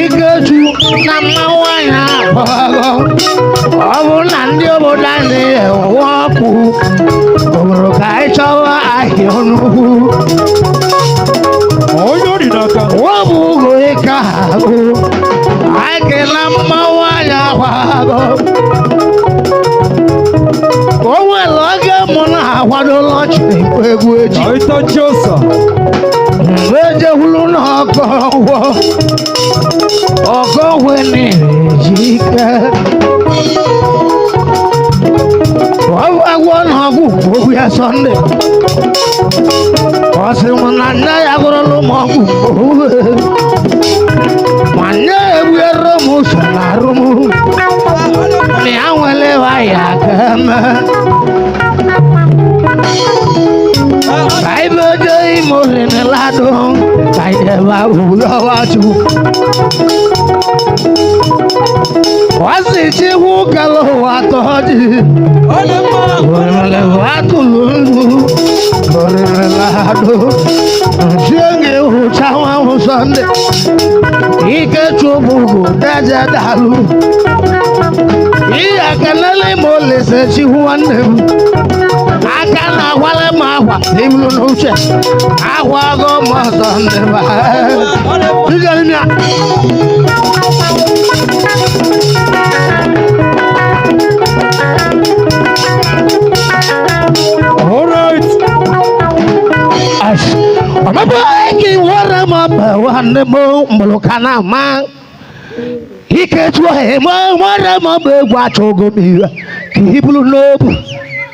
S1: Ikechu na mmanwụ anya ahụ ọ bụ na ndị obodo anyị enwe ọkụ obodo ka anyị chọwa ahịa ọnụugwu
S2: Onye ọ dị n'aka.
S1: wọ́ọ̀bù òye ká àgọ́ àìkèlà mmanwụ anya àkwàgọ́ òun ẹ̀lọ́gẹ́ mụ na-akwado lọchị egwu eji
S2: Aịta Josa.
S1: mgbe ejehulu n'ọkọ ngwọ ọkọ ngwe na-eji ike agwọ na ọgwụ okwu ya Sọnde ọ sị m na nne ya gụrụlụ m ọgwụ ma nne ya egbuere m ụzọ na arụ m na ya nwere ya ka eme ka ibe oje ime ohere ladụ ka idebe ụlọwachu wasi chikwu kala ụwa tọji orele atụlụ ndụ orele ladụ nsienge hụcha nwa hụ Sọnde Ikechu obugo daje dalụ ihe akanele ma olese chikwu nwanne m aka na-agwala m akwa n'ibulu n'uche akwa agụ m ọzọ ndị ba Ijerimia
S2: Alright.
S1: ọmọbụ eke wara m ọbụ nwanne m mbụlụka na ama Ikechu eme wara m ọbụ egwu achọ ogo m ire ka ibulu n'obu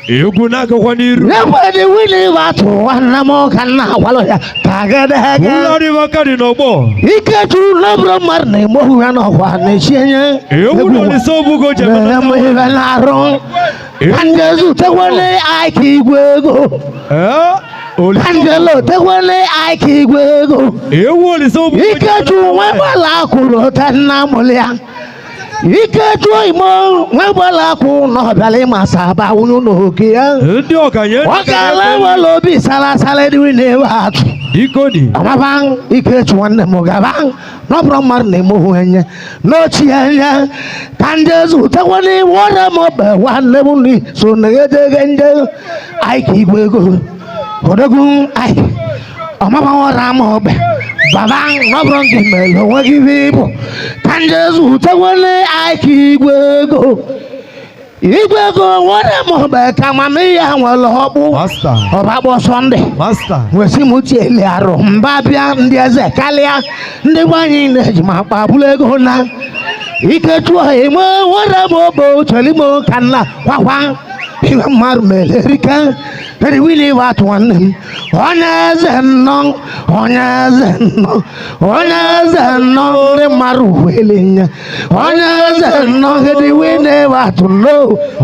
S2: Egwu na-agakwa n'iru.
S1: Nobody will ever to one more can now follow ya. Tagada.
S2: Ụlọ dị maka dị n'ọgbọ.
S1: Ikechu lobro marne mo ya no wa ne chienye.
S2: Ewu nọ n'isi obugo jebe na
S1: mo ibe na ro. Anjezu te wole ai ki gwego. Angelo te wole ai ki gwego.
S2: Ewu n'isi obugo.
S1: Ikechu we bala kulo tanna molia. Ikechu imo we bala ku no bale masaba unu no ke ya.
S2: Ndị ọkanye.
S1: Wakala walo bi sala sala di ne wa.
S2: Ikodi.
S1: Amabang Ikechu nwanne m gabang no bro mar ne mo henye no chienya kanjezu te woni wora mo be wanne mu ni so ne de gende ai ki gwego odogun ai amabang wora mo be babang no bro ngi me lo wagi bibo kanjezu te woni ai ki gwego Igwego wora mo be kama mi ya nwelo ọkpụ
S2: Master.
S1: ọbakpọ Sọnde
S2: Master.
S1: nwesi m tieli arụ mba bịa ndị eze karịa ndị gbanyị na-eji ma kpagburu ego na Ikechu eme nwere m obo chelimo ka nna kwakwa iwe mmadụ mere erika eriwili watụ nwanne m onye eze nnọ onye eze nnọ onye eze nnọ ndị mmadụ wele nya onye eze nnọ eriwili watụ nnọ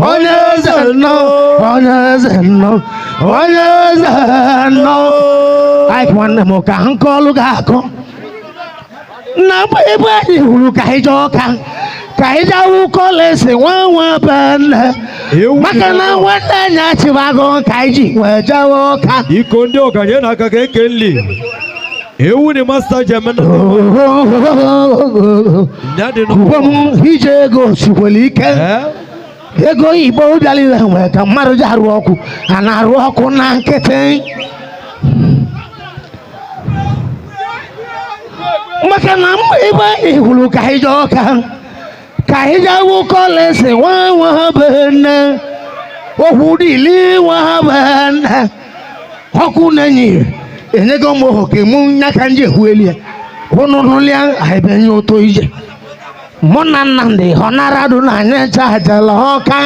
S1: onye eze nnọ onye eze nnọ onye eze nnọ anyị nwanne m ka nkọ ọlụ ga-akọ na ebe anyị hụrụ ka anyị jee ọka ka anyị jawo kọlesi nwa benne maka na nwanne anyị achịbago ka anyị ji wee jawo ọka
S2: iko ndị ọganye na-aka ka eke nli ewu ni masta jemen
S1: ije ego sikwere ike ego igbo bịalire nwere ka mmadụ ji arụ ọkụ a na-arụ ọkụ na nkịtị maka na ebe anyị hụrụ ka anyị jee ọka ka anyị jawo kọlesi nwa benne okwu dịli nwa benne ọkụ na-enyi enyego m oke mụ nya ka nje ekwuelie ụnụrụlia anyị benye ụtọ ije mụ na Nnamdị Honarado na anyị chajela ọka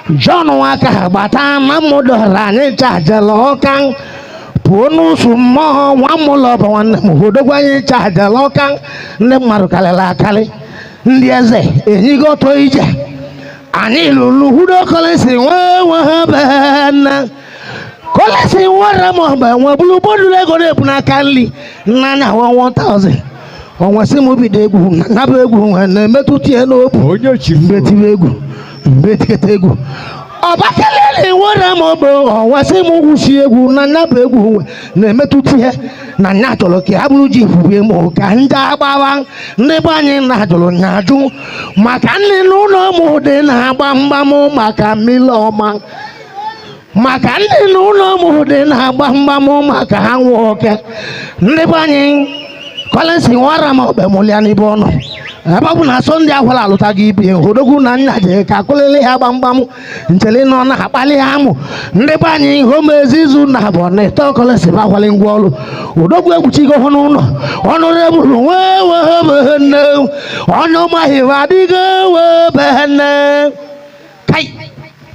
S1: John nwaka gbata na mụdọrọ anyị chajela ọka pụọ n'ụsụ mmụọ nwa mụlọ bụ nwanne m hodogwa anyị chajela ọka ndị mmadụ karịrị akarị ndị eze enyigo ụtọ ije anyị lụrụ hudo kọlesi nwa benne kọlesi nwere m ọba nwe bụrụ bodulu ego na-ebu n'aka nri n'anya 1000 onwesị m bido egwu na bụ egwu nwe na-emetụta ya n'obu mbetiwe egwu mbetiketa egwu ọbakelele nwere m ọba onwesị m gwụsi egwu na nya bụ egwu nwe na-emetụta ya na nya chọrọ ka ha bụrụ ji fubie m ka ndị agbawa ndị be anyị na-ajụrụ nyajụ maka nne n'ụlọ m dị na-agba mgbam maka mmiri ọma maka ndị n'ụlọ m dị na-agba mgbam maka ha nwe oke ndị be anyị kọlesi nwara m ọbemụlịa n'ibe ọnụ ebe ọ bụ na Sọnde agwala alụtaghị ibe hodogwu na nna je ka akụlele ha gbamgbam nchele nọ na-akpali ha mụ ndị be anyị home ezizu na abụọ na eto kọlesi bakwali ngwa ọrụ hodogwu egwuchigo hụ n'ụlọ ọnụrebụrụ webene ọnụ maghịwa adịgo webene kai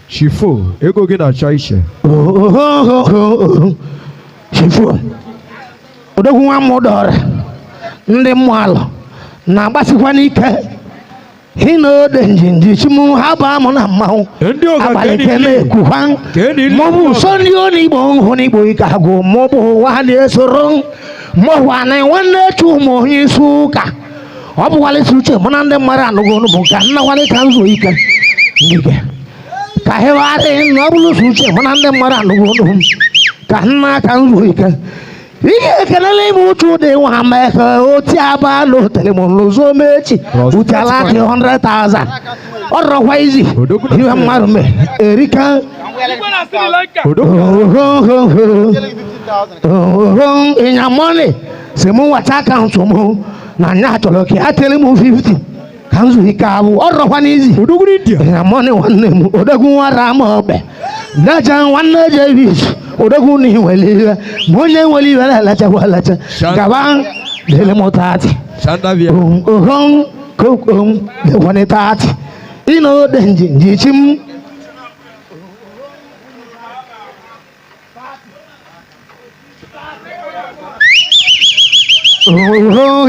S2: Shifo ego gị na-achọ iche
S1: Shifo odogwu nwa m dọrọ ndị mmụọ alụ na-agbasikwa n'ike hinode njinji chimu ha bụ amụ na mmanwụ abalị ke na-ekwukwa maọbụ so ndị onigbo nhụ n'igbo ike agụ maọbụ ụwa na-esoro maọbụ na nwanne chu ụmụ onye isi ụka ọ bụkwalịsị uche mụ na ndị mmadụ anụgo bụ ka nnawalị ka nzu ike ngige ka hegharị na ọ bụrụ sụ uche mụ na ndị mmadụ anụgo ka nna ka nzu ike ihe ekelele ime uchu dị nwa mee ka oti aba n'otele m n'ụzọ mechi utiala aka 100,000 ọ rọkwa izi ihe mmadụ mee erika ịnya mọni si m nwacha akaụntụ m na anya chọrọ ka ya tele m 50 ka m zuru ike abụ ọ rọkwa n'izi ịnya mọni nwanne m odogwu nwara m ogbe daja nwanne Jevis odogwu na iwere ihe ma onye nwere iwe na-elechakwa elecha gaba dele m 30 ohom kokom dekwane 30 ịnode njinji m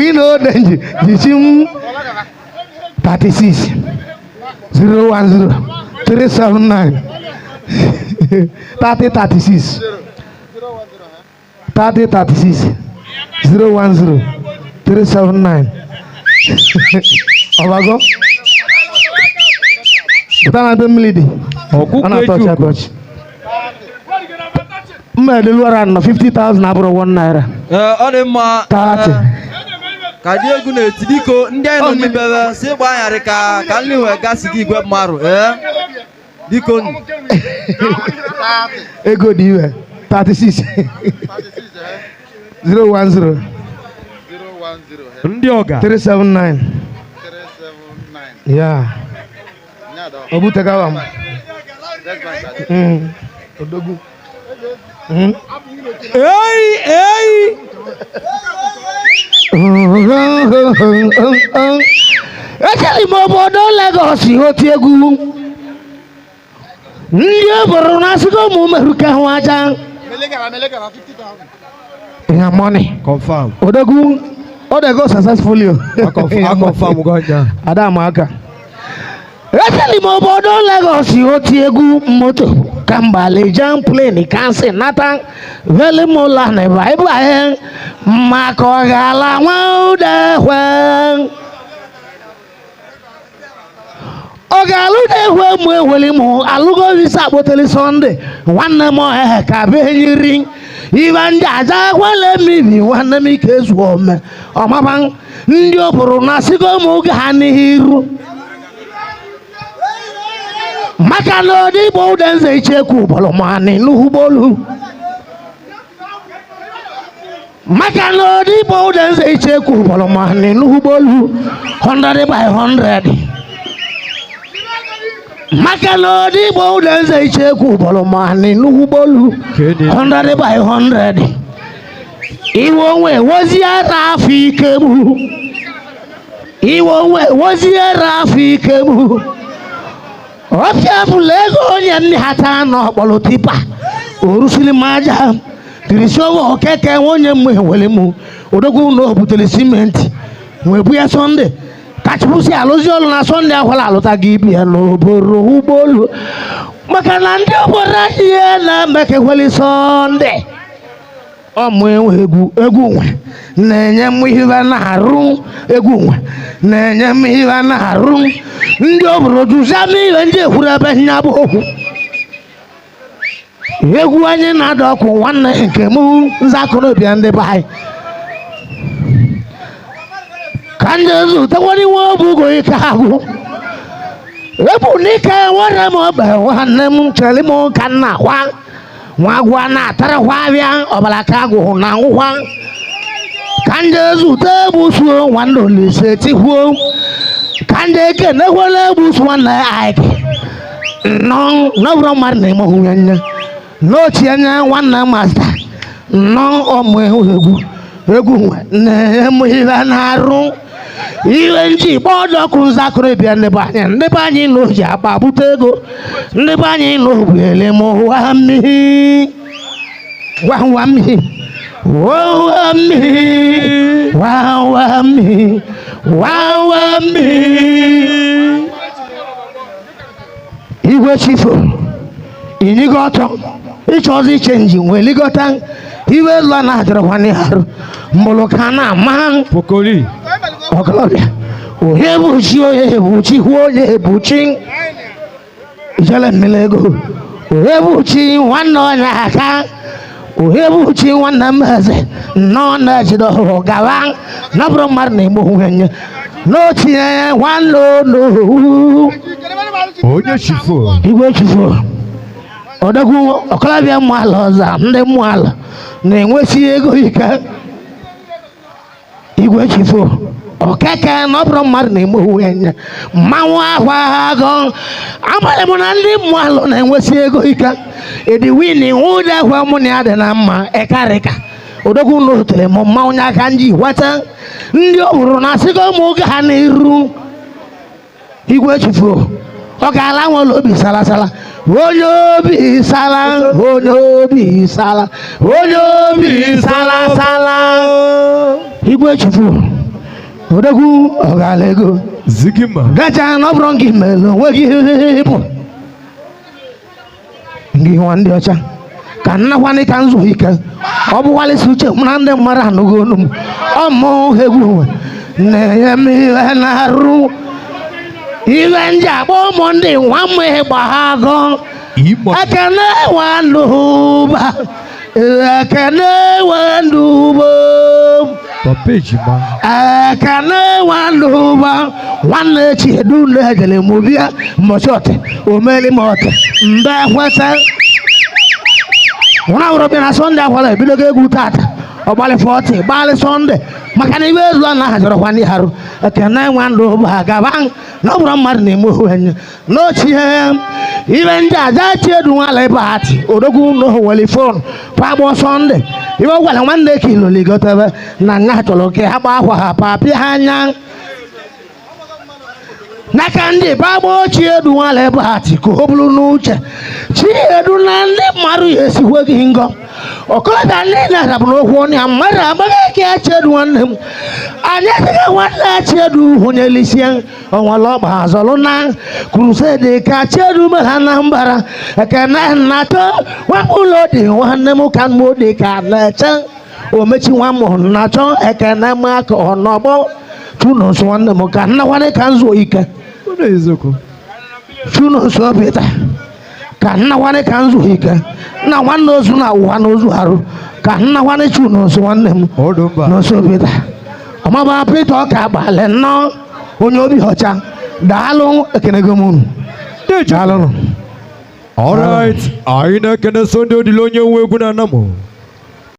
S1: ịnode njinji m 36 010 379 3036 3036 010 379 ọbago butana be milidi ana touch touch mma deluara na 50,000 abụrụ 1 naira
S3: ọ dị mma
S1: 30
S3: ka dị egwu na-eti biko ndị anyị nọ n'ibebe si gba anyarị ka nri wee gasị gị igwe mmadụ biko
S1: ego dị iwe 36 010
S2: ndị ọga
S1: 379 ya obutegawa m odogwu echeri m obodo Lagos oti egwu ndị obodo na-asịgo ụmụ meruka hụ aja ya money
S3: Confirm.
S1: odego successfully
S3: I confirm gonya.
S1: adamaka eteli m obodo Lagos oti egwu moto ka mbali jam plane kansi nata veli mola na ibe maka ọ ga-ala nwa udehwe ọ ga-alụ dehwe mụ eweli mụ alụgo visa akpọteli Sunday nwanne m ọhehe ka be nyiri ibe ndị aja gwale mmibi nwanne m ike zuo ome ọmaba ndị obodo na-asịgo m gaa n'iru maka na odigbo udenze ichekwu bọlụmanị n'ugbolu maka na odigbo udenze ichekwu bọlụmanị n'ugbolu 100 by 100 maka na odigbo udenze ichekwu bọlụmanị n'ugbolu 100 by 100 iwe onwe woziara afọ ike bụ iwe onwe woziara afọ ike bụ ọfịa bụla ego onye nne ha taa n'ọkpọrọ tipa orusili m aja kirisiọwa okeke onye mmụ ewere m odogwu na o butere simenti wee bu ya Sunday kachipụsi alụzi ọrụ na Sunday ahụla alụta gị ibi ya n'oboro ụgbọelu maka na ndị obodo ihe na-emekekweli Sunday ọmụ enwe egwu nwe na-enye m ihe na-arụ egwu nwe na-enye m ihe na-arụ ndị obodo duzia m ihe ndị ekwuru ebe nya bụ okwu egwu anyị na-ada ọkụ nwanne nke m nzakọrọbịa ndị be anyị ka ndị zụtakwara iwe obugo ike agwụ ebu n'ike nwere m ọba nwanne m chere m ka nna kwa nwa gwa na-atara kwa abịa ọbara ka agwụ na ngwa ka ndị zụta egbusuo nwanne Olise tikwuo ka ndị ekenekwala egbusu nwanne Ike n'ọbụrụ mmadụ na-eme onwe anya n'ochi anya nwanne Masta ọmụ egwu nwe na-eme ihe na-arụ ihe nji gbọdọkụ nzakọrọbịa ndị be anyị na oji akpa bute ego ndị be anyị na obuele m wa mmiri wa mmiri wa mmiri wa mmiri wa mmiri igwe chifo inigo ọtọ ịchọzi chenji nwee ligota iwe lụọ na-adịrọkwana arụ mbụlụka na-ama
S3: Pokoli.
S1: ọkọlọbịa onye buchi onye ebuchi hụ onye ebuchi ijele mmiri ego onye buchi nwanne onye aka onye buchi nwanne m eze nnọọ na-ejide ọhụrụ gawa n'ọbụrụ mmadụ na-egbu onwe nye n'otinye nwanne onowu
S3: Onye chifo.
S1: igwe chifo odogwu ọkọlọbịa mmụ ala ọza ndị mmụ ala na-enwesi ego ike igwe chifo okeke na ọ bụrụ mmadụ na-eme onwe nye mmanwụ ahụ agụ amalị m na ndị mmụ ala na-enwesi ego ike ediwini ụdị ahụ mụ na ya dị na mma ekarịka odogwu na otere m mmanwụ nye aka nji weta ndị ọ bụrụ na asịgo ụmụ oge ha n'iru igwe chifo ọ ga-ala nwere obi salasala onye obi sala onye obi sala onye obi salasala igwe chifo odogwu ọ ga-ala ego
S3: Zigima.
S1: gacha na ọ bụrụ gị mere onwe gị ịbụ gị nwa ndị ọcha ka nnakwanị ka nzụ ike ọ bụkwalịsị uche m na ndị mmadụ anụgo olu m ọmụ egwu nwe na-enye m ihe na-arụ ihe ndị akpọ ụmụ ndị nwa m ịgba ha agụ ekene wandụba ekene wandụba
S3: Papa Ejima.
S1: ekene wandụba nwanne chiedu na-ejele m bịa mbọchị ọtị omeli m ọtị mbe kweta nwa wụrụ bịa na Sunday akwala ebidogo egwu tata ọgbalị 40 gbalị Sunday maka na ibe ezu a na-ahazirọkwa ndị harụ ekene wandụba gaba na ọ bụrụ mmadụ na-eme onwe n'ochie ibe ndị aja chiedu nwala ebe ati odogwu na weli fon pagbo Sunday ibe gwara nwanne kilo ligotebe na nya chọrọ ka ha gba akwa ha papịa ha anya n'aka ndị bagbo Chiedu Nwalebati ka o bụrụ n'uche Chiedu na ndị mmadụ ya esikwe gị ngọ ọkọlọbịa niile dabụ n'okwu onye mmadụ amaghị eke Chiedu nwanne m anyị adịghị nwanne Chiedu hụnyelisie ọnwale ọgba azọlụ na krusedi ka Chiedu mere Anambra ekene nnatọ nwakpụlọ dị nwanne m ka mgbe dị ka na-eche omechi nwa m na-achọ ekene m aka ọnọgbọ Chunoso nwanne m ka nnawane ka nzuo ike Chunoso Peter ka nnawane ka nzuo ike na nwanne ozu na ụwa n'ozu arụ ka nnawane Chunoso nwanne m n'oso Peter ọmaba Peter ọ ka gbalị nnọọ onye obi ọcha daalụ ekenego m unu daalụ.
S2: All right, anyị na-ekene Sunday Odili onye nwe egwu na Anamo.